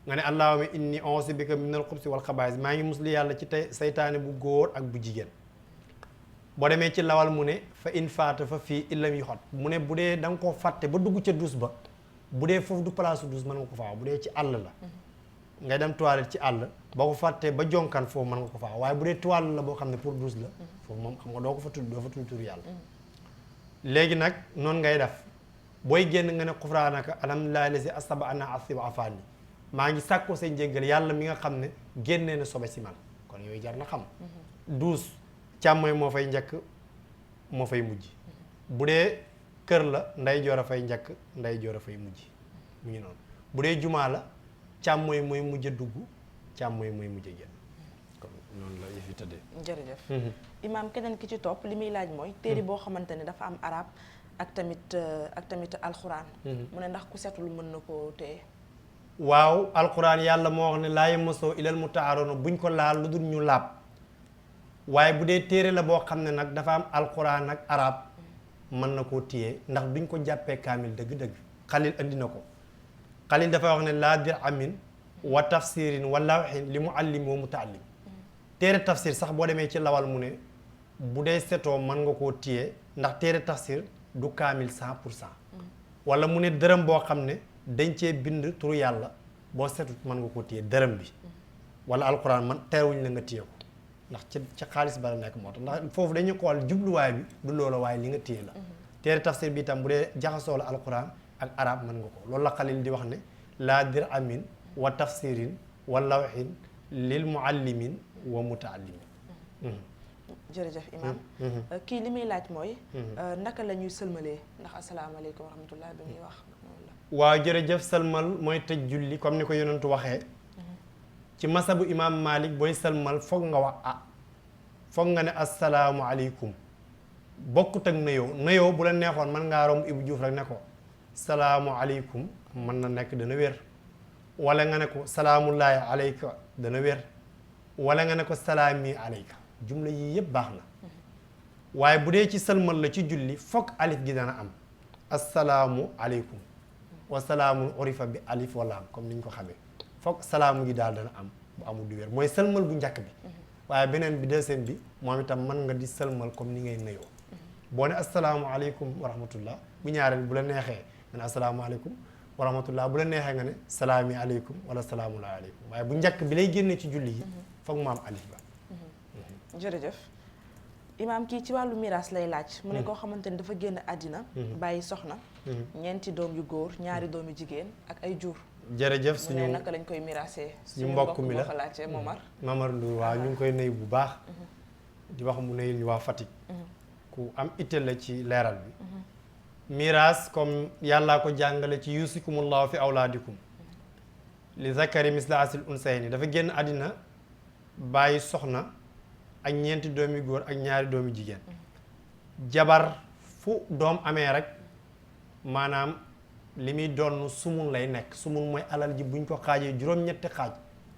nga ne allahumma inni a'uuzu bika minal xubsi wal xabaa'is maa ngi musli yàlla ci tey saytaane bu góor ak bu jigéen boo demee ci lawal mu ne fa in faata fa fii illam yu xot mu ne bu dee da nga koo fàtte ba dugg ca duus ba bu dee foofu du place duus mën nga ko faaw bu dee ci àll la ngay dem toilette ci àll boo ko fàttee ba jonkan foofu mën nga ko faaw waaye bu dee toile la boo xam ne pour duus la foofu moom xam nga doo ko fa tudd doo fa tudd tur yàlla léegi nag noonu ngay def booy génn nga ne xufraanaka alhamdulillahi lazi asaba ana asiba afaani maa ngi sàkkoo say njéggal yàlla mi nga xam ne génnee na sobe si man kon yooyu jar na xam 12 càmmooy moo fay njëkk moo fay mujj bu dee kër la nday joor a fay njëkk nday joor a fay mujj mu ngi noonu bu dee jumaa la càmmooy mooy mujj a dugg càmmooy mooy mujj a génn kon noonu la yëf yi tëddee. jërëjëf. imaam keneen ki ci topp li muy laaj mooy téere boo xamante ne dafa am arab ak tamit alxuraan. mu ne ndax ku setul mën na koo téye. waaw alxuraan yàlla moo wax ne laa yamassuhu illal mutahharuun buñ ko laal lu dul ñu laab waaye bu dee téere la boo xam ne nag dafa am alxuraan ak arab mën na koo téye ndax duñ ko jàppee kaamil dëgg-dëgg xalil andi na ko xalil dafa wax ne laa dir amin wa tafsirin wa lawhin li muallim wa mutaallim téere tafsir sax boo demee ci lawal mu ne bu dee setoo mën nga koo téye ndax téere tafsir du kaamil 100% wala mu ne dërëm boo xam ne dañ cee bind turu yàlla boo setut mën nga koo téye dërëm bi wala alquran man teewuñ la nga téye ko ndax ci xaalis ba la nekk moo tax ndax foofu dañuy xool jubluwaay bi du loola waaye li nga téye la téere tafsir bi itam bu dee jaxasoo la alquran ak arab mën nga ko loolu la xalil di wax ne laa dir amin wa tafsirin wa lawhin lil muallimin wa mutaallimin. jërëjëf imaam kii li muy laaj mooy naka la ñuy sëlmalee ndax asalaamaaleykum wa rahmatullah bi muy wax waaw jërëjëf sëlmal mooy tëj julli comme ni ko yonentu waxee ci masabu imaam Malik booy sëlmal foog nga wax foog nga ne asalaamualeykum bokkut ak nuyoo bu la neexoon mën ngaa romb Ibou Diouf rek ne ko salaamualeykum mën na nekk dana wér wala nga ne ko salaamullaahi aleyka dana wér wala nga ne ko salaami aleyka jumla yii yëpp baax na waaye bu dee ci sëlmal la ci julli foog alif gi dana am asalaamu aleykum wa salaamun urifa bi alif wala am comme ni ñu ko xamee foog salaamu gi daal dana am bu amul du wér mooy sëlmal bu njëkk bi waaye beneen bi deuxième bi moom itam mën nga di sëlmal comme ni ngay nuyoo boo ne asalaamu aleykum wa rahmatullah bu ñaareel bu la neexee nga ne asalaamu aleykum wa rahmatullah bu la neexee nga ne salaami aleykum wala salaamullahi aleykum waaye bu njëkk bi lay génne ci julli gi foog mu am alif ba. jërëjëf imaam kii ci wàllu miraas lay laaj mu ne koo xamante ni dafa génn àddina bàyyi soxna ñeenti doom yu góor ñaari doom yu jigéen ak ay jur jërëjëf mu ne naka lañ koy miraasee suñu mbokk mi la ko laajte Mamar Ndour waaw ñu ngi koy nuyu bu baax di wax mu nuyu ñu waa Fatick ku am itte la ci leeral bi miraas comme yàllaa ko jàngale ci yusikumullahu fi awlaadikum li zakari misla asil unsayni dafa génn àddina bàyyi soxna ak ñeenti doomi góor ak ñaari doomi jigéen jabar fu doom amee rek maanaam li muy doon sumun lay nekk sumun mooy alal ji buñ ko xaajee juróom-ñetti xaaj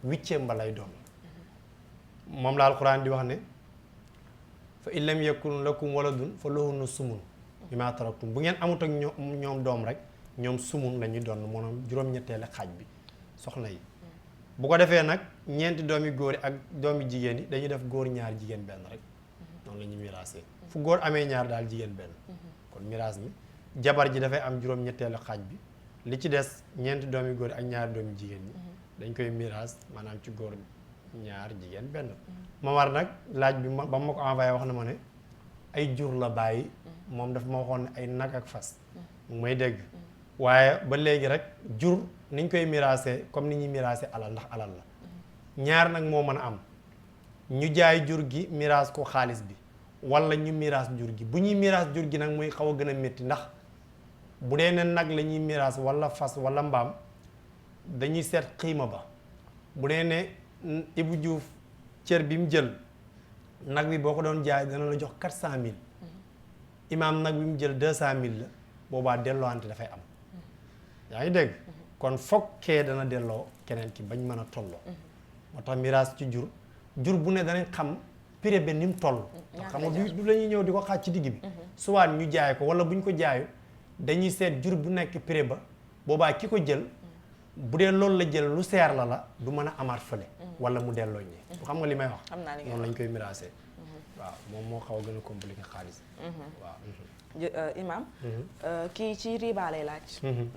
8e ba lay doon moom la alquran di wax ne fa in lam yakun lakum waladun fa lahunna sumun mimma taraktum bu ngeen amut ak ñoom doom rek ñoom sumun la ñuy doon maanaam juróom-ñetteelu xaaj bi soxna yi bu ko defee nag ñeenti doomi góor yi ak doomi jigéen yi dañuy def góor ñaar jigéen benn rek noonu la ñuy miraasee fu góor amee ñaar daal jigéen benn kon miraas mi jabar ji dafay am juróom-ñetteelu xaaj bi li ci des ñeenti doomi góor yi ak ñaari doomi jigéen ñi dañ koy miraas maanaam ci góor ñaar jigéen benn ma war nag laaj bi ba ma ko envoyé wax na ma ne ay jur la bàyyi moom dafa ma waxoon ne ay nag ak fas mu may dégg waaye ba léegi rek jur niñ koy miraasee comme ni ñuy miraasee alal ndax alal la ñaar nag moo mën a am ñu jaay jur gi miraas ko xaalis bi wala ñu miraas jur gi bu ñuy miraas jur gi nag muy xaw a gën a métti ndax bu dee ne nag la ñuy miraas wala fas wala mbaam dañuy seet xiima ba bu dee ne Ibou Diouf cër bi mu jël nag bi boo ko doon jaay dana la jox 400 000 imaam nag bi mu jël 200 000 la boobaa delloowante dafay am yaa ngi dégg kon fokkee dana delloo keneen ki bañ mën a tolloo moo tax miraas ci jur bu ne danañ xam prix bi ni mu toll ndax xam nga du la ñuy ñëw di ko xaaj ci digg bi soit ñu jaay ko wala bu ñu ko jaayu dañuy seet jur bu nekk prix ba boobaa ki ko jël bu dee loolu la jël lu seer la du mën a amaat fële wala mu delloo ñi bu xam nga li may wax noonu lañ koy miraasee waaw moom moo xaw a gën a compliqué xaalis waaw imaam kii ci riba lay laaj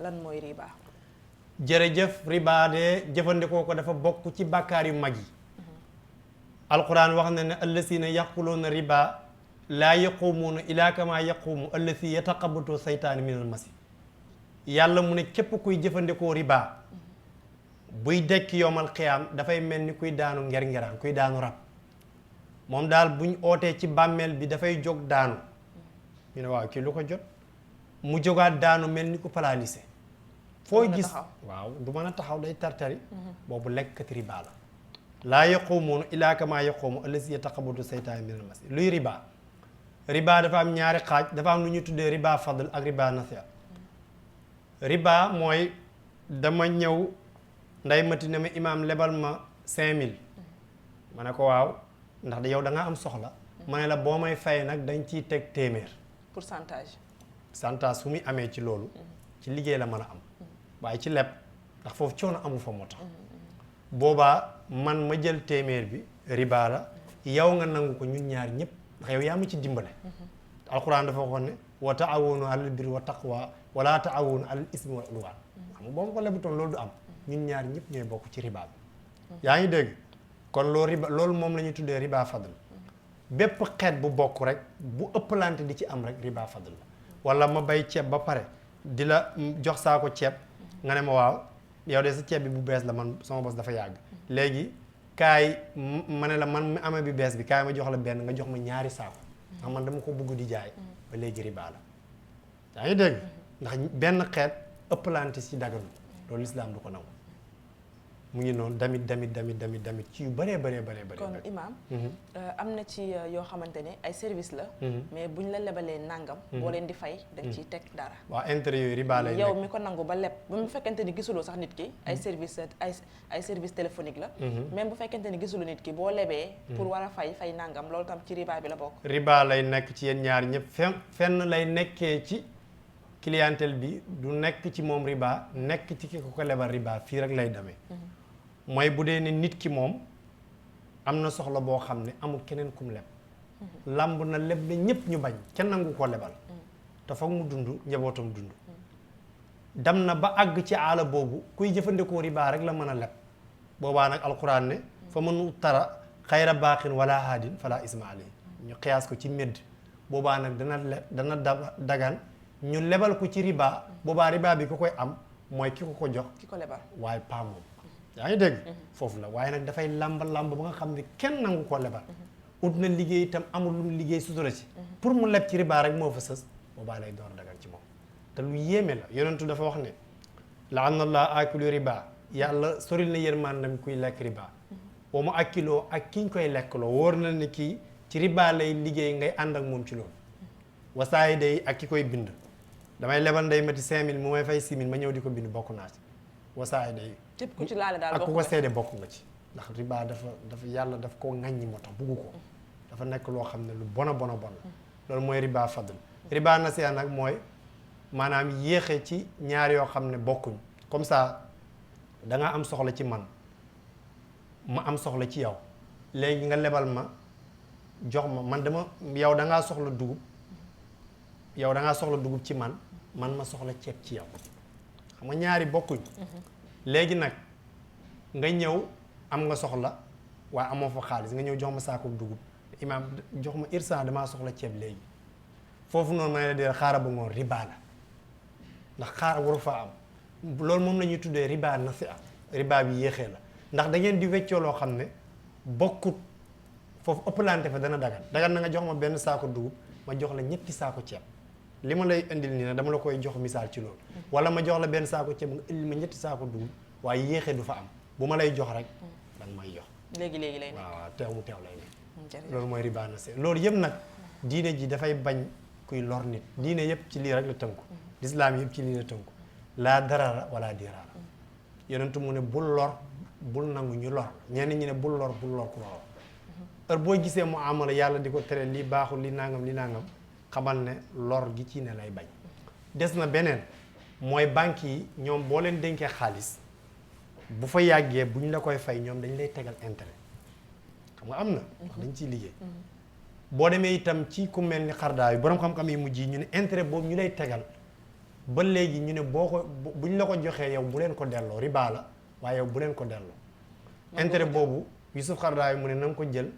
lan mooy riba jërëjëf riba de jëfandikoo ko dafa bokk ci bàkkaar yu mag yi alquran wax na ne allazina yaquluuna riba laa yaquumuuna ilaa kama yaquumu allazi yataqabbatu saytaanu minal masi yàlla mu ne képp kuy jëfandikoo riba buy dekk yomal xiyaam dafay mel ni kuy daanu nger-ngeraan kuy daanu rab moom daal buñ ootee ci bàmmeel bi dafay jóg daanu ñu ne waaw kii lu ko jot mu jógaat daanu mel ni ku paralysé foo gis waaw du mën a taxaw day tartari boobu lekkat riba la laa yaquumuuna illaa kamaa yaquumu allazi yataqabbatu seytaanu minal mas luy riba riba dafa am ñaari xaaj dafa am lu ñuy tuddee riba fadl ak riba nasiya riba mooy dama ñëw nday mati ne ma imaam lebal ma 5000 ma ne ko waaw ndax da yow da nga am soxla ma ne la boo may fay nag dañ ciy teg téeméer pourcentage su muy amee ci loolu ci liggéey la mën a am waaye ci leb ndax foofu coono amu fa moo tax boobaa man ma jël téeméer bi riba la yow nga nangu ko ñun ñaar ñëpp ndax yow yaa ma ci dimbale alquran dafa waxoon ne wa taawunu alal birri wa taqwa wala taawunu alal ismi wal udwan xam nga boo ma ko lebutoon loolu du am ñun ñaar ñëpp ñooy bokk ci riba bi yaa ngi dégg kon loolu riba loolu moom la ñuy tuddee riba fadl bépp xeet bu bokk rek bu ëppalante di ci am rek riba fadl la wala ma bay ceeb ba pare di la jox saako ceeb nga ne ma waaw yow de sa ceeb bi bu bees la man sama bos dafa yàgg léegi kaay ma ne la man mi amee bi bees bi kaay ma jox la benn nga jox ma ñaari saako ndax man dama ko bëgg di jaay ba léegi riba la yaa ngi dégg ndax benn xeet ëppalante si daganu loolu lislaam du ko nangu mu ngi noonu damit ci yu bëree kon imaam am na ci yoo xamante ne ay service la mais buñ la lebalee nangam boo leen di fay dañ ciy teg dara waaw intérêt yooyu riba lay nekk yow mi ko nangu ba leb ba mu fekkente ni gisuloo sax nit ki ay service téléphonique la même bu fekkente ni gisuloo nit ki boo lebee pour war a fay nangam loolu tam ci riba bi la bokk riba lay nekk ci yéen ñaar ñëpp fenn lay nekkee ci clientèle bi du nekk ci moom riba nekk ci ki ko lebal riba fii rek lay demee mooy bu dee ne nit ki moom am na soxla boo xam ne amul keneen kum leb lamb na leb na ñëpp ñu bañ kenn nangu ko lebal te foog mu dund njabootam dund dem na ba àgg ci aala boobu kuy jëfandikoo riba rek la mën a leb boobaa nag alquran ne fa mënu tara xayra baaxin wala haadin fala isma alayhi ñu xiyaas ko ci médd boobaa nag dana dagan ñu lebal ko ci riba boobaa riba bi ku koy am mooy ki ko jox ki ko lebal waaye pas moom yaa ngi dégg foofu la waaye nag dafay làmb ba nga xam ne kenn nangu koo lebal ut na liggéey itam amul lu mu liggéey sutura ci pour mu leb ci riba rek moo fa sës boobaa lay door dagal ci moom te lu yéeme la yonentu dafa wax ne la'anna Allaha aakilu riba yàlla soril na yërmandam kuy lekk riba wa mu akkiloo ak ki ñu koy lekkloo wóor na ne kii ci riba lay liggéey ngay ànd ak moom ci loolu wasaayi day ak ki koy bind damay lebal nday mati 5000 mu may fay 6000 ma ñëw di ko bind bokk naa ci wasaayi day képp ku ci laale daal ak ku ko seede bokk nga ci ndax riba dafa yàlla daf koo ŋàññi moo tax buggu ko dafa nekk loo xam ne lu bon loolu mooy riba fadl riba nasiya nag mooy maanaam yéexe ci ñaar yoo xam ne bokkuñ comme ça da nga am soxla ci man ma am soxla ci yow léegi nga lebal ma jox ma man dama yow da ngaa soxla dugub ci man ma soxla ceeb ci yow xam nga ñaari bokkuñ léegi nag nga ñëw am nga soxla waaye amoo fa xaalis nga ñëw jox ma saako dugub imaam jox ma irsa damaa soxla ceeb léegi foofu noonu ma ne la dee xaaral ba ngoon riba la ndax xaaral waru fa am loolu moom la ñuy tuddee riba nasi'a riba bi yéexee la ndax da ngeen di weccoo loo xam ne bokkut foofu ëppalante fa dana dagan na nga jox ma benn saako dugub ma jox la ñetti saako ceeb li ma lay indil nii nag dama la koy jox misaal ci loolu wala ma jox la benn saako ceeb nga indil ma ñetti saako dugub waaye yéexee du fa am bu ma lay jox rek danga may jox léegi lay nekk waaw teew mu teew lay nekk loolu mooy riba nasi'a loolu yëpp nag diine ji dafay bañ kuy lor nit diine yëpp ci lii rek la tënku lislaam yëpp ci lii la tënku laa darara wala diraara yonentu mu ne bul lor bul nangu ñu lor ñenn ñi ne bul lor ku lor heure boo gisee mu amala yàlla di ko tere li baaxul li nangam xamal ne lor gi ci ne lay bañ des na beneen mooy banque yi ñoom boo leen dénkee xaalis bu fa yàggee bu ñu la koy fay ñoom dañ lay tegal intérêt xam nga am na wax dañ ciy liggéey boo demee itam ci ku mel ni xardaa yi boroom xam-xam yi mujj yi ñu ne intérêt boobu ñu lay tegal ba léegi ñu ne bu ñu la ko joxee yow bu leen ko delloo riba la waaye yow bu leen ko delloo intérêt boobu Yusuf xardaa yi mu ne na nga ko jël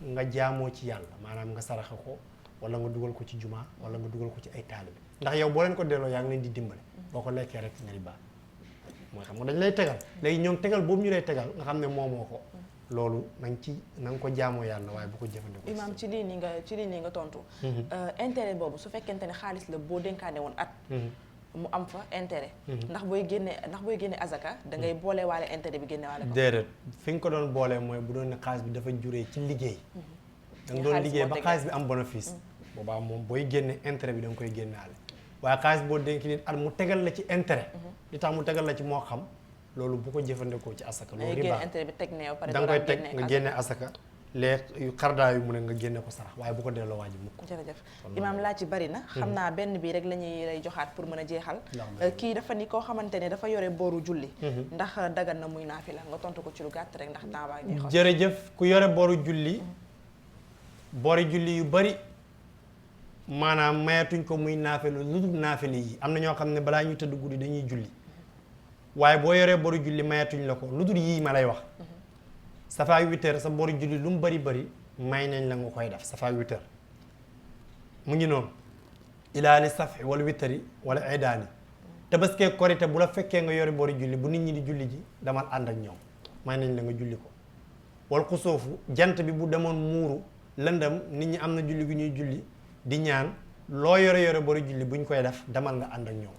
nga jaamoo ci yàlla maanaam nga saraxe ko wala nga dugal ko ci jumaa wala nga dugal ko ci ay taalibe ndax yow boo leen ko delloo yaa ngi leen di dimbale boo ko lekkee rek nga riba mooy xam nga dañ lay tegal léegi ñoom tegal boobu ñu lay tegal nga xam ne moomoo ko loolu na nga ko jaamoo yàlla waaye bu ko jëfandikoo. imaam ci lii nii nga tontu. intérêt boobu su fekkente ne xaalis la boo dénkaane woon at. mu am fa intérêt. ndax booy génne azaka da ngay boole waale intérêt bi génne waale ko. déedéet fi nga ko doon boolee mooy bu doon ne xaalis bi dafa juree ci liggéey. da nga doon liggéey ba xaalis bi am bénéfice. boobaa moom booy génne intérêt bi da nga koy génnaale waaye xaalis boo dénk nit at mu tegal la ci intérêt. li tax mu tegal la ci moo xam loolu bu ko jëfandikoo ci asaka. loolu riba intérêt bi teg neew pare da nga koy teg nga génne asaka. les yu xardaa yu mu ne nga génne ko sarax waaye bu ko delloo waa ji mukk. jërëjëf imaam laa ci bari na xam naa benn bii rek la ñuy lay joxaat pour mën a jeexal. kii dafa ni koo xamante ne dafa yore booru julli. ndax dagan na muy naafila nga tontu ko ci lu gàtt rek ndax temps baa ngi xool. jërëjëf ku yore booru julli. boori julli yu bari maanaam mayatuñ ko muy naafelu lu dul naafeli yi am na ñoo xam ne balaa ñuy tëdd guddi dañuy julli waaye boo yoree booru julli mayatuñ la ko lu dul yii ma lay wax. safa 8 heures sa booru julli lu mu bari may nañ la nga koy def safa 8 heures mu ngi noonu ilaali safi wala witari wala aydaani tabaskee korite bu la fekkee nga yore booru julli bu nit ñi di julli ji damal ànd ak ñoom may nañ la nga julli ko wal xusoofu jant bi bu demoon muuru lëndam nit ñi am na julli gu ñuy julli di ñaan loo yore booru julli buñ koy def damal nga ànd ak ñoom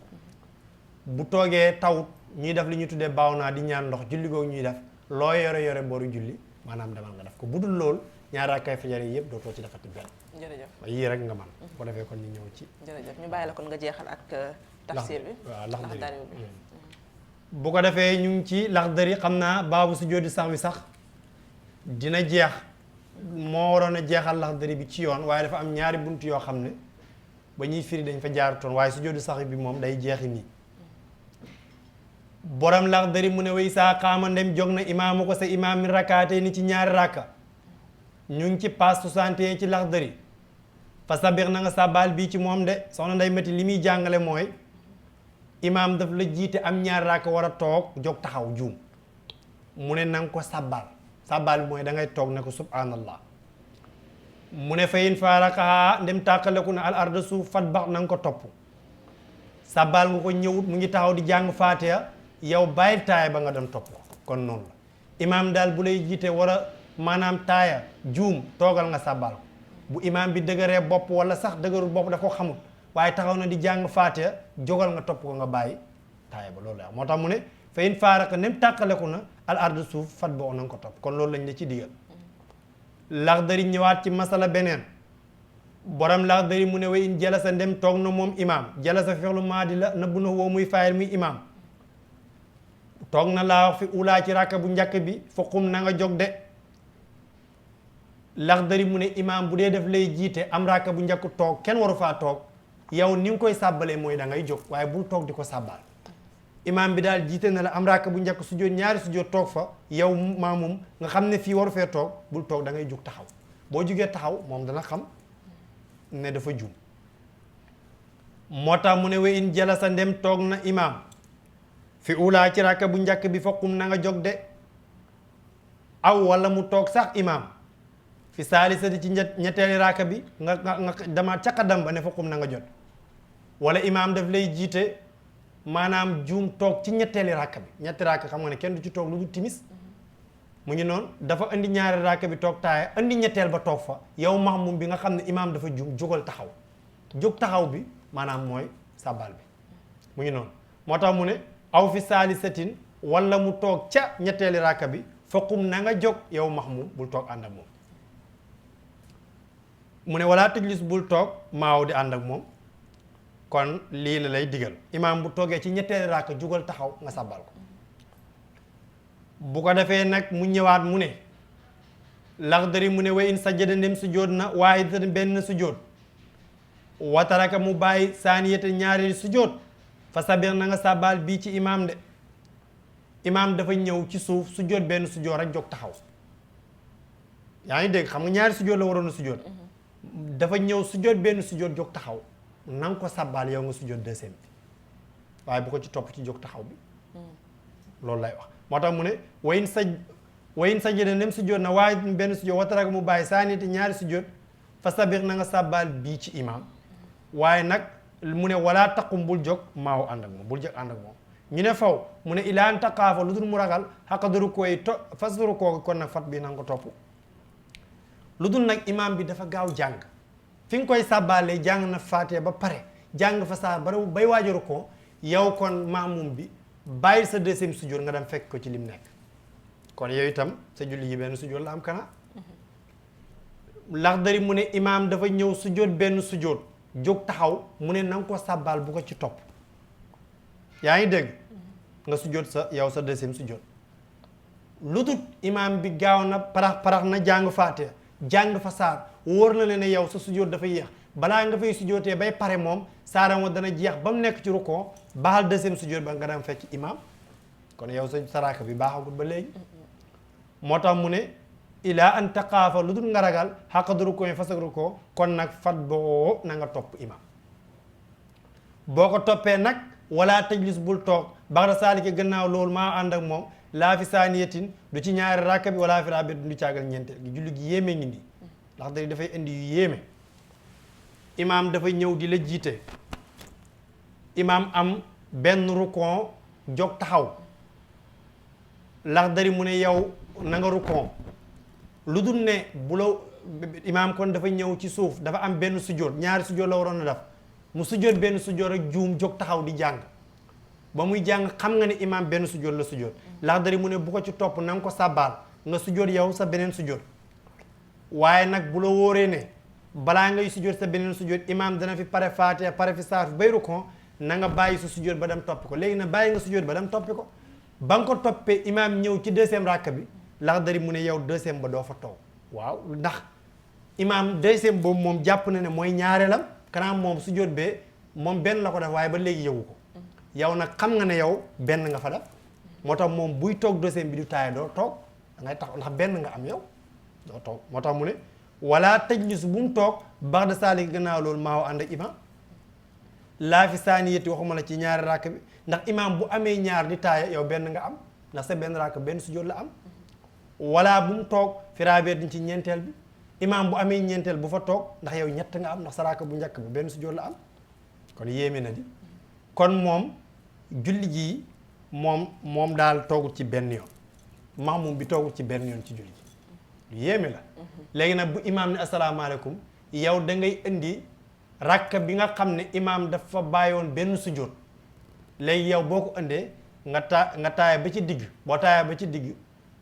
bu toogee tawut ñuy def li ñu tuddee baaw naa di ñaan ndox julli googu ñuy def loo yore booru julli maanaam demal nga def ko bu dul loolu ñaar rakkay fajar yi yëpp dootoo ci defati benn. jërëjëf yii rek nga man bu defee kon ñu ñëw ci. jërëjëf ñu bàyyi la kon nga jeexal ak tafsir bi. waaw Laxdari bu ko defee ñu ngi ci Laxdari xam naa baabu sujoodi sax wi sax dina jeex moo waroon a jeexal Laxdari bi ci yoon waaye dafa am ñaari bunt yoo xam ne ba ñuy firi dañ fa jaarutoon waaye sujoodi sax bi moom day jeexi nii. borom Laxdari mu ne way saa xaama ndem jóg na imaamu ko sa imaam mi rakkaate ni ci ñaari rakka ñu ngi ci paas 61 ci Laxdari fa sabir na nga sàbbaal bii ci moom de soxna nday métti li muy jàngale mooy imaam daf la jiite am ñaari rakka war a toog jóg taxaw juum mu ne na nga ko sàbbaal bi mooy da ngay toog ne ko subhanallah mu ne fayin faarakaha ndem tàqaleku na al arda suuf fat bax na nga ko topp sàbbaal nga ko ñëwut mu ngi taxaw di jàng faatiha yow bàyyi taaya ba nga doon topp ko kon noonu la imaam daal bu lay jiite war a maanaam taaya juum toogal nga sàbbaal ko bu imaam bi dëgëree bopp wala sax dëgërul bopp daf ko xamul waaye taxaw na di jàng faatiha jógal nga topp ko nga bàyyi taaya ba loolu la moo tax mu ne fa in faaraka nem tàqaleku na al ardu suuf fat boo na nga ko topp kon loolu lañ la ci digal Laxdari ñëwaat ci masala beneen borom Laxdari mu ne wa in jalasa ndem toog na moom imaam jalasa fexlu maadi la nëbbu na woo muy fayil muy imaam toog na laa wax fi ulaa ci ràkka bu njëkk bi fa xum na nga jóg de Laxdari mu ne imaam bu dee def lay jiite am ràkka bu njëkk toog kenn waru faa toog yow ni nga koy sàbbalee mooy da ngay jóg waaye bul toog di ko sàbbal imaam bi daal jiite na la am ràkka bu njëkk sujjóot ñaari sujjóot toog fa yow maamum nga xam ne fii waru fee toog bul toog da ngay jug taxaw boo jugee taxaw moom dana xam ne dafa juum moo tax mu ne wa in jalasa ndem toog na imaam fi ulaa ci ràkka bu njëkk bi faqum na nga jóg de aw wala mu toog sax imaam fi saalisati ci ñetteeli ràkka bi nga damaat ca xaddam ba ne faqum na nga jot wala imaam daf lay jiite maanaam juum toog ci ñetteeli ràkka bi ñetti ràkka xam nga ne kenn du ci toog lu dul timis mu ngi noonu dafa indi ñaari ràkka bi toog taaya indi ñetteel ba toog fa yow mahmum bi nga xam ne imaam dafa juum jógal taxaw jóg taxaw bi maanaam mooy sàbbaal bi mu ngi noonu moo tax mu ne aw fi saalisatin wala mu toog ca ñetteeli ràkka bi faqum na nga jóg yow mahmum bul toog ànd ak moom mu ne wala tujlis bul toog maaw di ànd ak moom kon lii la lay digal imaam bu toogee ci ñetteeli ràkka jugal taxaw nga sàbbaal ko bu ko defee nag mu ñëwaat mu ne Laxdari mu ne wa in sajjada ndem sujjóot na waaye benn sujjóot wataraka mu bàyyi saaniyata ñaari sujjóot fa sabir na nga sàbbaal bii ci imaam de imaam dafa ñëw ci suuf sujjóot benn sujjóot rek jóg taxaw yaa ngi dégg xam nga ñaari sujjóot la waroon a sujjóot dafa ñëw sujjóot benn sujjóot jóg taxaw na nga ko sàbbaal yow nga sujjóot deuxième bi waaye bu ko ci topp ci jóg taxaw bi loolu lay wax moo tax mu ne wayin sajjada ndem sujjóot na waaye benn sujjóot wataraka mu bàyyi saaniyata ñaari sujjóot fa sabir na nga sàbbaal bii ci imaam waaye nag mu ne wala taqum bul jóg maaw ànd ak moom bul jóg ànd ak moom ñu ne faw mu ne ilaa an taqaafa lu dul mu ragal xaqadu rukoo yi fas rukoo kon nag fat bi na nga ko topp lu dul nag imaam bi dafa gaaw jàng fi nga koy sàbbaalee jàng na faatee ba pare jàng fa saar ba bay waaj a rukoo yow kon maamum bi bàyyi sa deuxième sujjóot nga dem fekk ko ci lim nekk kon yow itam sa julli yi benn sujjóot la am kana Laxdari mu ne imaam dafa ñëw sujjóot benn sujjóot jóg taxaw mu ne na nga ko sàbbaal bu ko ci topp yaa ngi dégg nga sujjóot sa yow sa deuxième sujjóot lu dul imaam bi gaaw na parax na jàng faate jàng fa saar wóor na leen ne yow sa sujjóot dafa yéex balaa nga fay sujjóotee bay pare moom saaram wa dana jeex ba mu nekk ci rukkoo baaxal deuxième sujjóot ba nga dem fekk imaam kon yow sa saraka bi baaxagul ba léegi moo tax mu ne ilaa an taqaafa lu dul nga ragal xaqadu rukkoo yi fas ak rukkoo kon nag fat boo na nga topp imaam boo ko toppee nag wala tajlis bul toog baxda saalika gannaaw loolu maa ànd ak moom laa fi saaniyatin du ci ñaari rakka bi wala fi raabit du caagal ñeenteel gi julli gi yéeme ngi nii ndax dari dafay indi yu yéeme imaam dafa ñëw di la jiite imaam am benn rukkoo jóg taxaw Laxdari mu ne yow na nga rukkoo lu dul ne bu la imaam kon dafa ñëw ci suuf dafa am benn sujjóot ñaari sujjóot la waroon a def mu sujjóot benn sujjóot ak juum jóg taxaw di jàng ba muy jàng xam nga ne imaam benn sujjóot la sujjóot Laxdari mu ne bu ko ci topp na nga ko sàbbaal nga sujjóot yow sa beneen sujjóot waaye nag bu la wóoree ne balaa ngay sujjóot sa beneen sujjóot imaam dana fi pare faatiha pare fi saar fi bay rukkoo na nga bàyyi sa sujjóot ba dem toppi ko léegi nag bàyyi nga sujjóot ba dem toppi ko ba nga ko toppee imaam ñëw ci deuxième rakk bi Laxdari mu ne yow deuxième ba doo fa toog waaw ndax imaam deuxième boobu moom jàpp na ne mooy ñaareelam kanam moom sujjóot bee moom benn la ko def waaye ba léegi yëgu ko yow nag xam nga ne yow benn nga fa def moo tax moom buy toog deuxième bi du taaye doo toog da ngay tax ndax benn nga am yow doo toog moo tax mu ne wala tajlis bu mu toog baax de saalik gannaaw loolu maaw ànd ak imaam laa fi saaniyati waxuma la ci ñaari rakk bi ndax imaam bu amee ñaar di taaye yow benn nga am ndax sa benn rakk benn sujjóot la am wala bu mu toog firaabeet diñ ci ñeenteel bi imaam bu amee ñeenteel bu fa toog ndax yow ñett nga am ndax sa rakk bu njëkk bi benn sujjóot la am kon yéeme na di kon moom julli ji moom daal toogut ci benn yoon maamum bi toogut ci benn yoon ci julli ji lu yéeme la léegi nag bu imaam ne asalaamaaleykum yow da ngay indi rakk bi nga xam ne imaam dafa bàyyoon benn sujjóot léegi yow boo ko indee nga taaya ba ci digg boo taaya ba ci digg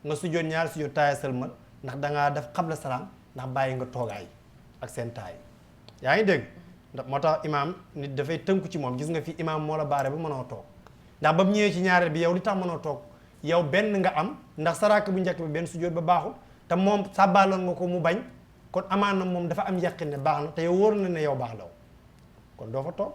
nga sujjóot ñaari sujjóot taaya sëlmal ndax dangaa def xabla salaam ndax bàyyi nga toogaay ak seen taay yaa ngi dégg ndax moo tax imaam nit dafay tënku ci moom gis nga fi imaam moo la baare ba mënoo toog ndax ba mu ñëwee ci ñaareel bi yow li tax mënoo toog yow benn nga am ndax sa rakk bu njëkk bi benn sujjóot ba baaxul te moom sàbbaaloon nga ko mu bañ kon amaan na moom dafa am yaqin ne baax na te yow wóor na ne yow baax la kon doo fa toog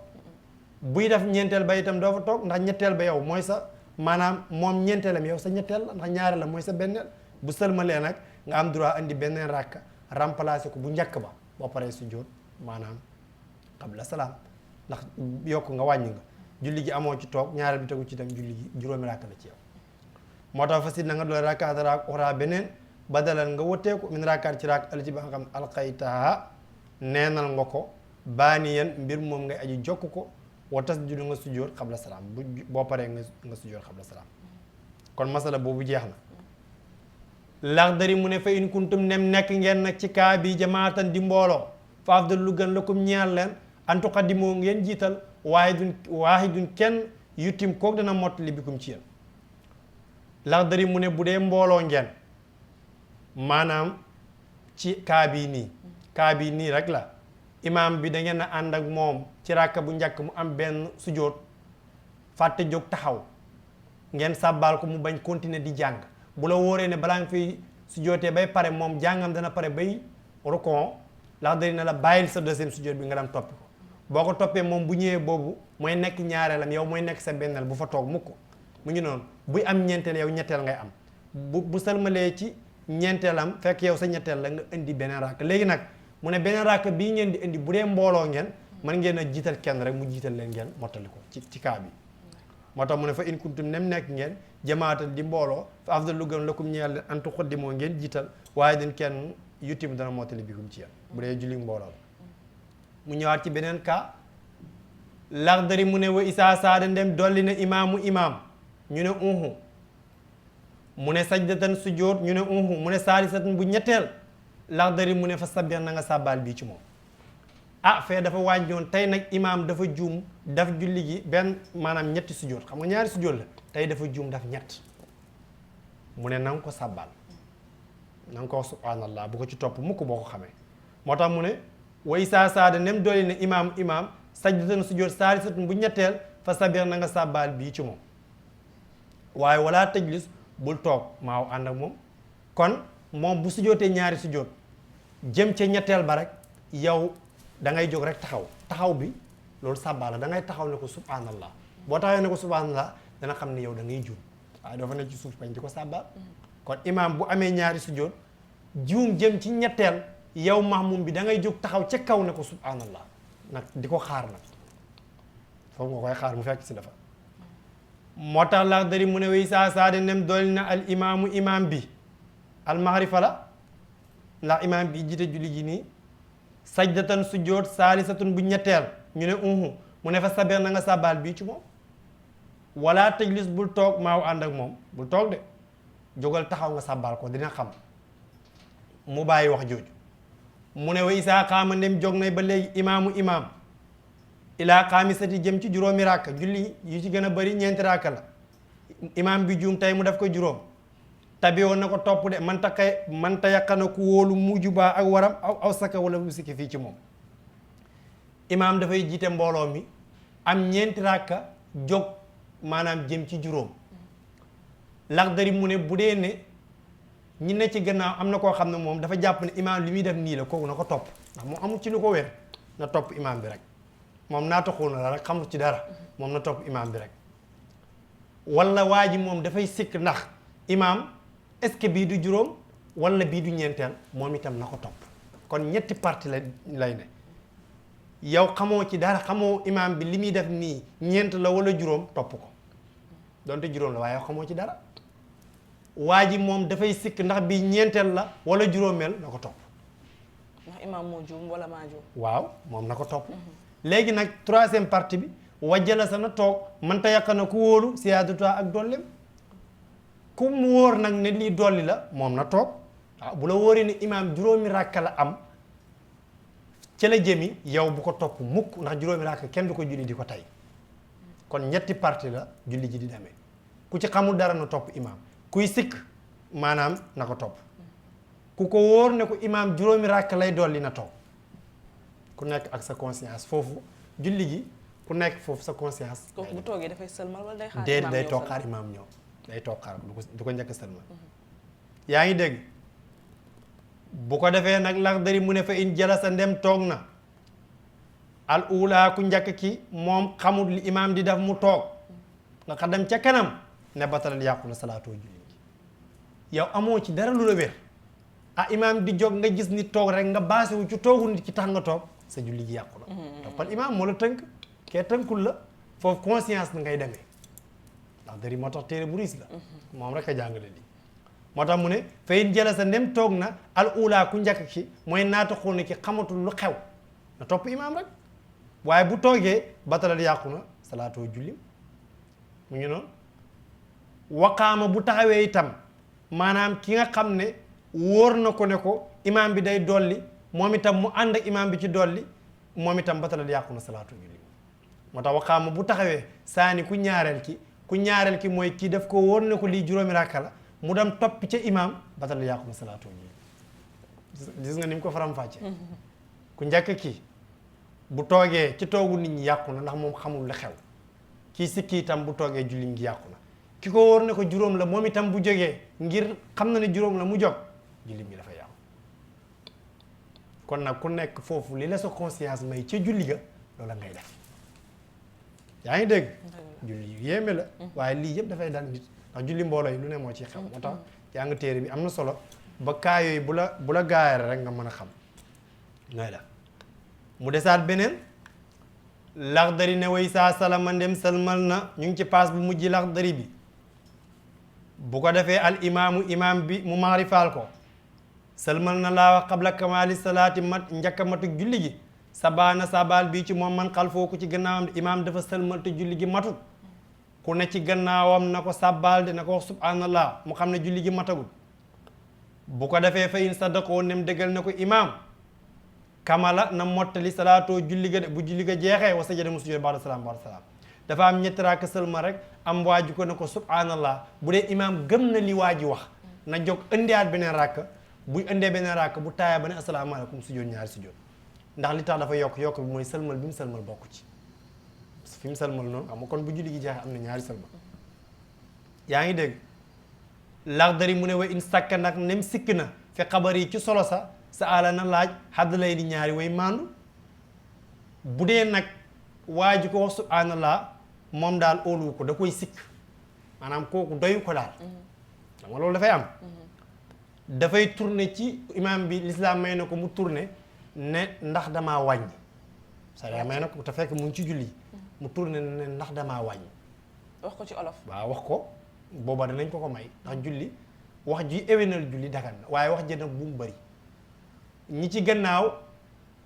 buy def ñeenteel ba itam doo fa toog ndax ñetteel ba yow mooy sa maanaam moom ñeenteelam yow sa ñetteel la ndax ñaareel la mooy sa benneel bu sëlmalee nag nga am droit indi beneen rakk remplacer ko bu njëkk ba boo paree sujjóot maanaam qabla salaam ndax yokk nga wàññi nga julli gi amoo ci toog ñaareel bi tegu ci itam julli gi juróomi rakk la ci yow moo tax fasit na nga doole rakkaat raak uxraa beneen badalal nga wëtteeku min rakkaat ci raak ali ci ba nga xam alxaytaa neenal nga ko baaniyan mbir moom ngay aji jokk ko wa tasjudu nga sujjóot xabla salaam boo paree nga sujjóot xabla salaam kon masala boobu jeex na Laxdari mu ne fa in kuntum nem nekk ngeen nag ci kaa bi jamaatan di mbooloo fa afdal lu gën lakum ñeel leen an tuqaddimoo ngeen jiital waahidun kenn yutim kook dana mottali bikum ci yéen Laxdari mu ne bu dee mbooloo ngeen maanaam ci kaa bii nii rek la imaam bi da ngeen a ànd ak moom ci ràkka bu njëkk mu am benn sujjóot fàtte jóg taxaw ngeen sàbbaal ko mu bañ continuer di jàng bu la wóoree ne balaa nga fiy sujjóotee bay pare moom jàngam dana pare bay rukon Laxdari na la bàyyil sa deuxième sujjóot bi nga dem toppi ko boo ko toppee moom bu ñëwee boobu mooy nekk ñaareelam yow mooy nekk sa benneel bu fa toog mukk mu ngi noonu buy am ñeenteel yow ñetteel ngay am bu salmalee ci ñeenteelam fekk yow sa ñetteel la nga indi beneen ràkk léegi nag mu ne beneen ràkk bii ngeen di indi bu dee mbooloo ngeen mën ngeen a jiital kenn rek mu jiital leen ngeen mottali ko ci kaa bi moo tax mu ne fa in kuntum nem nekk ngeen jamaatal di mbooloo fa afdal lu gën lakum ñeel leen an tuqaddimoo ngeen jiital waaye din kenn yutim dana mottali bikum ci yéen bu dee julli mbooloo la mu ñëwaat ci beneen cas Laxdari mu ne wa isaa saada ndem dolli na imaamu imaam ñu ne mu ne sajdatan sujjóot ñu ne mu ne saalisatan bu ñetteel Laxdari mu ne fa sabbir na nga sàbbaal bii ci moom fee dafa wàññoon tey nag imaam dafa juum daf julli gi benn maanaam ñetti sujjóot xam nga ñaari sujjóot la tey dafa juum daf ñett mu ne na nga ko sàbbaal na nga ko wax subhaanallah bu ko ci topp mukk boo ko xamee moo tax mu ne way saa saada nem dooli ne imaam sajdatan sujjóot saalisatan bu ñetteel fa sabbir na nga sàbbaal bii ci moom waaye wala tajlis bul toog maaw ànd ak moom kon moom bu sujjóotee ñaari sujjóot jëm ca ñetteel ba rek yow da ngay jóg rek taxaw bi loolu sàbbaa la da ngay taxaw ne ko subhanallah boo taxawee ne ko subhanallah dana xam ne yow da ngay juum waaye dafa ne ci suuf bañ di ko sàbbaa kon imaam bu amee ñaari sujjóot juum jëm ci ñetteel yow mahmum bi da ngay jóg taxaw ca kaw ne ko subhanallah nag di ko xaar nag foofu nga koy xaar mu fekk si dafa moo tax Laxdari mu ne way saa saade nem dooli na al imaamu imaam bi al maxrifa la ndax imaam bi jiite julli ji nii sajdatan sujjóot saalisatun bu ñetteel ñu ne mu ne fa sabeer na nga sàbbaal bii ci moom wala tajlis bul toog maaw ànd ak moom bul toog de jógal taxaw nga sàbbaal ko dina xam mu bàyyi wax jooju mu ne wa isaa xaama ndem jóg nay ba léegi imaam ilaa xaamisati jëm ci juróomi ràkka julli yu ci gën a bëri ñeenti ràkka la imaam bi juum tey mu def ko juróom tabi woon na ko topp de manta yàqana ku wóolu mujju baa ak waram aw saka wala bu sikki fii ci moom imaam dafay jiite mbooloo mi am ñeenti ràkka jóg maanaam jëm ci juróom Laxdari mu ne bu dee ne ñi ne ci gannaaw am na koo xam ne moom dafa jàpp ne imaam li muy def nii la kooku na ko topp ndax moom amul ci lu ko wér na topp imaam bi rek moom naa taxul na la rek xamul ci dara moom na topp imaam bi rek wala waa ji moom dafay sikk ndax imaam est-ce que bii du juróom wala bii du ñeenteel moom itam na ko topp kon ñetti parti lay ne yow xamoo ci dara xamoo imaam bi li muy def nii ñeent la wala juróom topp ko donte juróom la waaye yow xamoo ci dara waa ji moom dafay sikk ndax bii ñeenteel la wala juróomeel na ko topp ndax imaam moo juum wala maa juum waaw moom na ko topp léegi nag troisième partie bi wajjala sa na toog mënta yàq na ku wóolu siyaadatu ak dollem ku mu wóor nag ne lii dolli la moom na toog waaw bu la wóoree ne imaam juróomi ràkka la am ca la jëmi yow bu ko topp mukk ndax juróomi ràkka kenn du ko julli di ko tey kon ñetti partie la julli ji di demee ku ci xamul dara na topp imaam kuy sikk maanaam na ko topp ku ko wóor ne ko imaam juróomi ràkk lay dolli na toog ku nekk ak sa conscience foofu julli gi ku nekk foofu sa conscience. kooku bu toogee dafay sëlmal wala day xaar déedéet day toog xaar imaam ñëw day toog xaar du ko njëkk a sëlmal yaa ngi dégg bu ko defee nag Laxdari mu ne fa in jalasa ndem toog na al ula ku njëkk ki moom xamul li imaam di def mu toog nga xaddam ca kanam ne batalal yàqu na salaatoo julli gi yow amoo ci dara lu la wér imaam di jóg nga gis nit toog rek nga baase wu ci toogu nit ki tax nga toog sa julli gi yàqu na toppal imaam moo la tënk kee tënkul la foofu conscience na ngay demee ndax dari moo tax téere bu riis la moom rek a jàngale lii moo tax mu ne fayin jëla sa ndem toog na al ula ku njëkk ki mooy naata xool ne ki xamatul lu xew na topp imaam rek waaye bu toogee batalal yàqu na salaatoo jullim mu ngi noonu waqaama bu taxawee itam maanaam ki nga xam ne wóor na ko ne ko imaam bi day dolli moom itam mu ànd ak imaam bi ci dolli moom itam batalal yàqu na salaatu julli moo tax waqaama bu taxawee saani ku ñaareel ki mooy kii daf ko wóor ne ko lii juróomi ràkka la mu dem topp ca imaam batalal yàqu na salaatu julli gis nga ni mu ko faram-fàcce ku njëkk kii bu toogee ci toogu nit ñi yàqu na ndax moom xamul lu xew kii sikki itam bu toogee julli ngi yàqu na ki ko wóor ne ko juróom la moom itam bu jógee ngir xam na ne juróom la mu jóg julli mi dafa yàqu kon nag ku nekk foofu li la sa conscience may ca julli ga loola ngay def yaa ngi dégg julli yu yéeme la waaye lii yëpp dafay dal nit ndax julli mbooloo yi lu ne moo ciy xew moo tax yaa ngi téere bi am na solo ba kaa yooyu bu la gaayare rek nga mën a xam nooy la mu desaat beneen Laxdari ne way saa salama ndem salmal na ñu ngi ci paas bu mujj Laxdari bi bu ko defee al imaam bi mu maarifaal ko salmal na laa wax qabla kamaali salaati mat njëkk a matu julli gi sabaana sabal bii ci moom man xalfoo ku ci gannaawam de imaam dafa sëlmal te julli gi matut ku ne ci gannaawam na ko sàbbaal de na ko wax subhanallah mu xam ne julli gi matagul bu ko defee fa in sadaqoo nem dëggal na ko imaam kamala na mottali salaatoo julli ga de bu julli ga jeexee wa sajada mu sujjóot ba'da salaam dafa am ñetti raaka sëlma rek am waaju ko ne ko subhanallah bu dee imaam gëm na li waa ji wax na jóg indiwaat beneen raaka buy indee beneen raaka bu taaya ba ne asalaamaaleykum sujjóot ñaari sujjóot ndax li tax dafa yokk bi mooy sëlmal bi mu sëlmal bokku ci fi mu sëlmal noonu xam nga kon bu julli gi jeexee am na ñaari sëlmal yaa ngi dégg Laxdari mu ne wa in sakka nag nem sikk na fi xabar yi ci solo sa ala na laaj xadd lay di ñaari way maandu bu dee nag waa ji ko wax subhanallah moom daal óoluwu ko da koy sikk maanaam kooku doyu ko daal xam nga loolu dafay am dafay tourner ci imaam bi l'islam may na ko mu tourner ne ndax damaa wàññi c'est-à-dire may na ko te fekk mu ngi ci julli mu tourner ne ndax damaa wàññi wax ko ci olof waaw wax ko booba danañ ko may ndax julli wax ji éwénal julli dagan na waaye wax ji nag bu mu bëri ñi ci gannaaw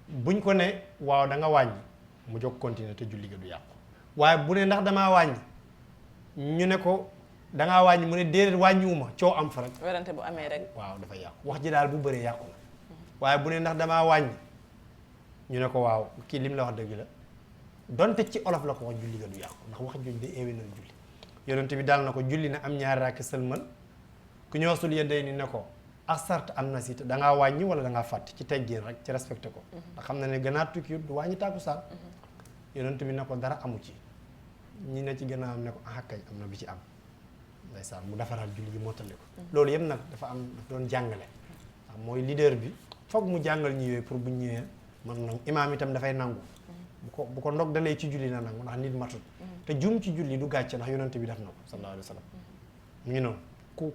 buñ ko ne waaw da nga wàññi mu jóg continuer te julli ga du yàqu waaye bu ne ndax damaa wàññi ñu ne ko dangaa wàññi mu ne déedéet wàññiwuma coow am fa rek werante bu amee rek waaw dafa yàqu wax ji daal bu bëree yàqu na waaye bu ne ndax damaa wàññi ñu ne ko waaw kii lim la wax dëgg la donte ci olof la ko wax julli ga du yàqu ndax wax jooju day éwénal julli yonent bi daal na ko julli na am ñaari rakk sëlmal ku ñoo sul yedday ni ne ko ak sart am na si te dangaa wàññi wala dangaa fàtt ci teggin rek ci respecté ko ndax xam na ne gannaaw tukki du wàññi tàkkusaan yonent bi ne ko dara amu ci ñi ne ci gannaawam ne ko ah kay am na bi ci am ndeysaan mu defaraat julli gi mottali ko loolu yëpp nag dafa doon jàngale waaw mooy leader bi foog mu jàngal ñu yooyu pour bu ñëwee man nangu imaam itam dafay nangu bu ko ndog dalee ci julli na nangu ndax nit matut te jum ci julli du gàcce ndax yonent bi def na ko sallallahu alayhi wa sallam mu ngi noonu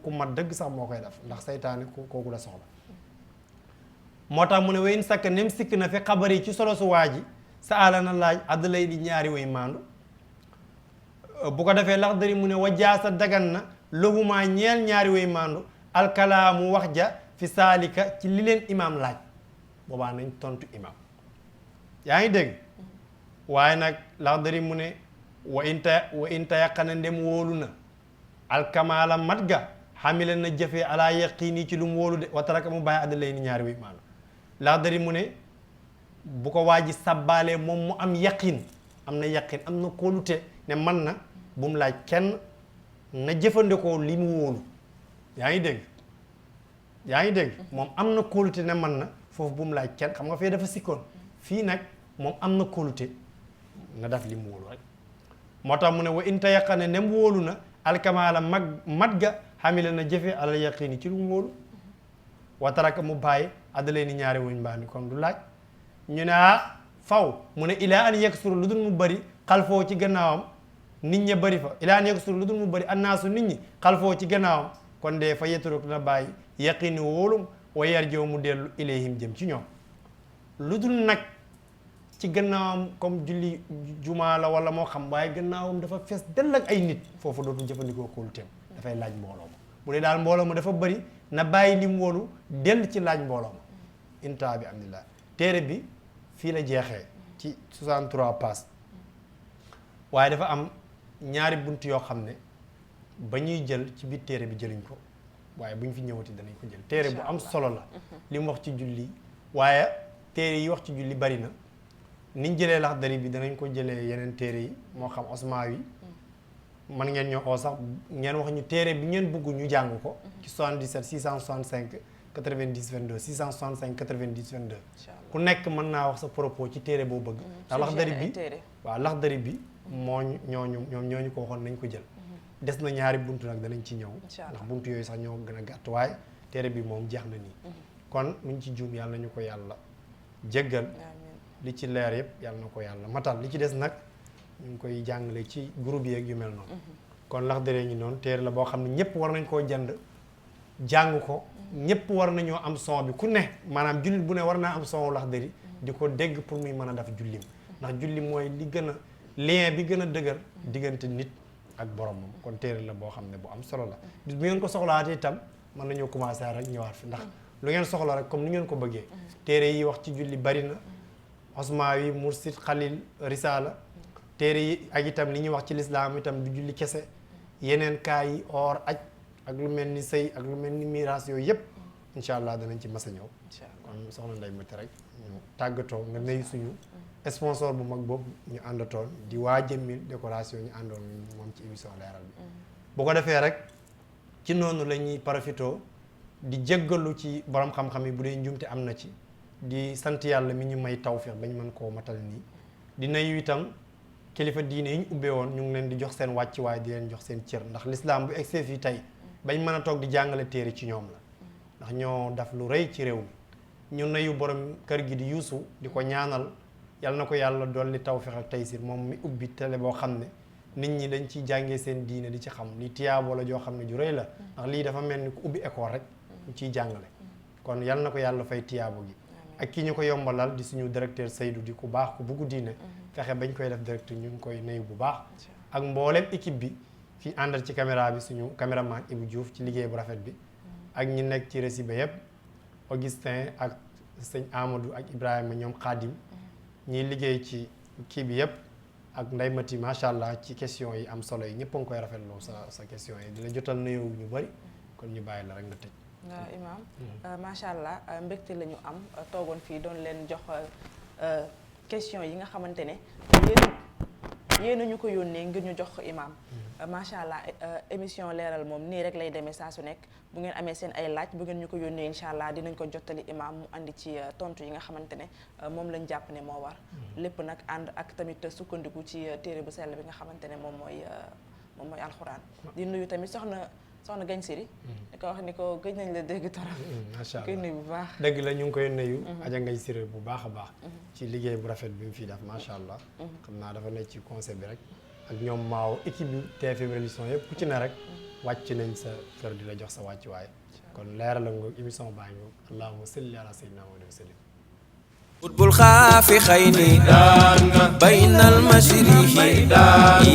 ku mat dëgg sax moo koy def ndax saytaane kooku la soxla moo tax mu ne wayin sakk nem sikk na fi xabar yi ci solo su waa ji sa ala na laaj àdd lay di ñaari way maandu bu ko defee Laxdari mu ne wajaasa dagan na lohumaa ñeel ñaari way maandu alkalaamu wax ja fi saalika ci li leen imaam laaj boobaa nañ tontu imaam yaa ngi dégg waaye nag Laxdari mu ne wa inta yaqana ndem wóolu na alkamaala mat ga xamila na jëfee ala yaqiini ci lu mu wóolu de wataraka mu bàyyi àdd lay ni ñaari way maandu Laxdari mu ne bu ko waa ji sabbaalee moom mu am yaqin am na yaqin am na kóolute ne man na bu mu laaj kenn na jëfandikoo li mu wóolu yaa ngi dégg moom am na kóolute ne man na foofu bu mu laaj kenn xam nga fee dafa sikkoon fii nag moom am na kóolute na def li mu wóolu rek moo tax mu ne wa inta yaqane nem wóolu na alkamaala mat ga xamila na jëfe ala yaqini ci lu mu wóolu wa taraka mu bàyyi addalee ni ñaari wuñ mbaa ni kon du laaj ñu ne faw mu ne ilaa an yaksuru lu dul mu bëri xalfoo ci gannaawam nit ña bëri fa ilaa an yaksuru lu dul mu bëri annaasu nit ñi xalfoo ci gannaawam kon de fa yeturuk na bàyyi yaqini wóolum wa yarjoo mu dellu ilayhim jëm ci ñoom lu dul nag ci gannaawam comme julli jumaa la wala moo xam waaye gannaawam dafa fees dell ak ay nit foofu dootul jëfandikoo kóoluteem dafay laaj mbooloo ma bu dee daal mbooloo ma dafa bëri na bàyyi lim wóolu dell ci laaj mbooloo ma inta bi amdillah téere bi fii la jeexee ci 63 pages waaye dafa am ñaari bunt yoo xam ne ba ñuy jël ci biir téere bi jëluñ ko waaye bu ñu fi ñëwati danañ ko jël téere bu am solo la li mu wax ci julli waaye téere yi wax ci julli bari na niñ jëlee Laxdari bi danañ ko jëlee yeneen téere yi moo xam Osmaawi man ngeen ñoo oo sax ngeen wax ñu téere bi ngeen bëgg ñu jàng ko ci 77 665 90 22 665 90 22 ku nekk mën naa wax sa propos ci téere boo bëgg ndax Laxdari bi waaw Laxdari bi moo ñooñu ko waxoon nañ ko jël des na ñaari buntu nag danañ ci ñëw ndax buntu yooyu sax ñoo gën a gàtt waaye téere bi moom jeex na nii kon muñ ci juum yàlla nañu ko yàlla jéggal li ci leer yëpp yàlla na ko yàlla matal li ci des nag ñu ngi koy jàngale ci groupe yeeg yu mel noonu kon Laxdari ngi noonu téere la boo xam ne ñëpp war nañ koo jënd jàng ko ñëpp war nañoo am son bi ku ne maanaam jullit bu ne war naa am son Laxdari di ko dégg pour muy mën a def jullim ndax julli mooy li gën a lien bi gën a dëgër diggante nit ak boromam kon téere la boo xam ne bu am solo la bis bu ngeen ko soxlaatee itam mën nañoo commencé rek ñëwaat fi ndax lu ngeen soxla rek comme ni ngeen ko bëggee téere yi wax ci julli bari na Osmaawi Mursid Xalil Risaala téere yi ak itam li ñuy wax ci lislaam itam du julli kese yeneen kaa yi or aj ak lu mel ni sëy ak lu mel ni miraas yooyu yëpp incha allah danañ ci mas a ñëw kon soxna Ndeye Mati rek ñu tàggatoo nga nuyu suñu sponsor bu mag boobu ñu àndatoon di waa Jëmmil décoration ñu àndoon moom ci émission leeral bi bu ko defee rek ci noonu la ñuy profitoo di jéggalu ci borom xam-xam yi bu dee njumte am na ci di sant yàlla mi ñu may tawfiix bañ mën koo matal nii di nuyu itam kilifa diine yi ñu ubbee woon ñu ngi leen di jox seen wàcc waaye di leen jox seen cër ndax l'islam bu egsee fii tey bañ mën a toog di jàngale téere ci ñoom la ndax ñoo daf lu rëy ci réew mi ñu nuyu borom kër gi di yuusu di ko ñaanal yal na ko yàlla dolli tawfiix ak taysir moom mi ubbi télé boo xam ne nit ñi dañ ciy jàngee seen diine di ci xam li tiyaabo la joo xam ne ju rëy la ndax lii dafa mel ni ku ubbi école rek ñu ciy jàngale kon yal na ko yàlla fay tiyaabo gi ak ki ñu ko yombalal di suñu directeur Seydou di ku baax ku buggu diine fexe bañ koy def directeur ñu ngi koy nuyu bu baax ak mboolem équipe bi fi àndal ci caméra bi suñu caméraman Ibou Diouf ci liggéey bu rafet bi ak ñi nekk ci récit ba yëpp Augustin ak sëñ Amadou ak Ibrahima ñoom Khadim ñiy liggéey ci kii bi yëpp ak Ndeye Mati macha allah ci question yi am solo yi ñëpp a ngi koy rafetlu sa question yi di la jotal nuyoo ñu bëri kon ñu bàyyi la rek nga tëj. waaw Imaam macha allah mbégte la ñu am toogoon fii doon leen jox question yi nga xamante ne yéen ñu ko yónnee ngir ñu jox ko Imaam macha allah émission leeral moom nii rek lay demee saa su nekk bu ngeen amee seen ay laaj bu ngeen ñu ko yónnee incha allah dinañ ko jottali Imaam mu andi ci tontu yi nga xamante ne moom lañ jàpp ne moo war lépp nag ànd ak tamit sukkandiku ci téere bu sell bi nga xamante ne moom mooy alxuraan di nuyu tamit soxna Gagne Siri di ko wax ni ko gëj nañ la dégg torop macha allah koy nuyu bu baax dëgg la ñu ngi koy nuyu Adja Gagne Siri bu baax a baax ci liggéey bu rafet bi mu fii def macha allah xam naa dafa nekk ci conseil bi rek ak ñoom maaw équipe bi TFM religion yëpp ku ci ne rek wàcc nañ sa kër di la jox sa wàcc waaye kon leeral la nga émission baa ngi allahumma salli ala sayyidina wa sallim قطب الخاف خيني بين المشريح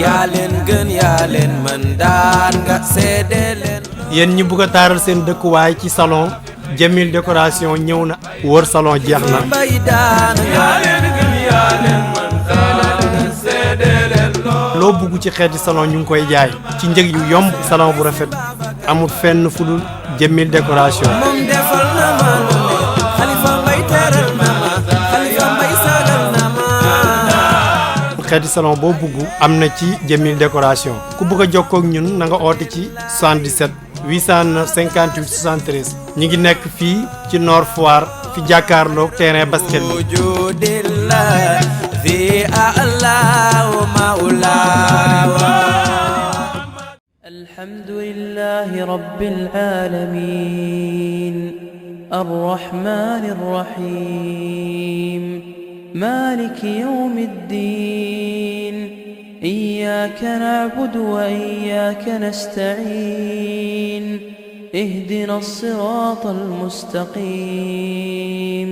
يا لين gën yaa leen mën daan nga seede leen yéen ñi bugg a taaral seen dëkkuwaay ci salon Jëmmil décoration ñëw na wër salon jeex na bay daan nga yaa leen mën daan nga seede leen loo bugg ci xeeti salon ñu ngi koy jaay ci njëg yu yomb salon bu rafet amul fenn fu dul Jëmmil décoration moom defal na ma xalifa mbay teral na ma xalifa mbay sagal na ma xeeti salon boo bugg am na ci Jëmmil décoration ku bëgg a jokkoo ak ñun na nga oote ci 77 809 58 73 ñi ngi nekk fii ci Nord Foire fi jàkkaarloog terrain basket bi wujudillah fi a'la wa ma'ula alhamdulillahi rabbil alamin arrahmanir rahim مالك يوم الدين إياك نعبد وإياك نستعين اهدنا الصراط المستقيم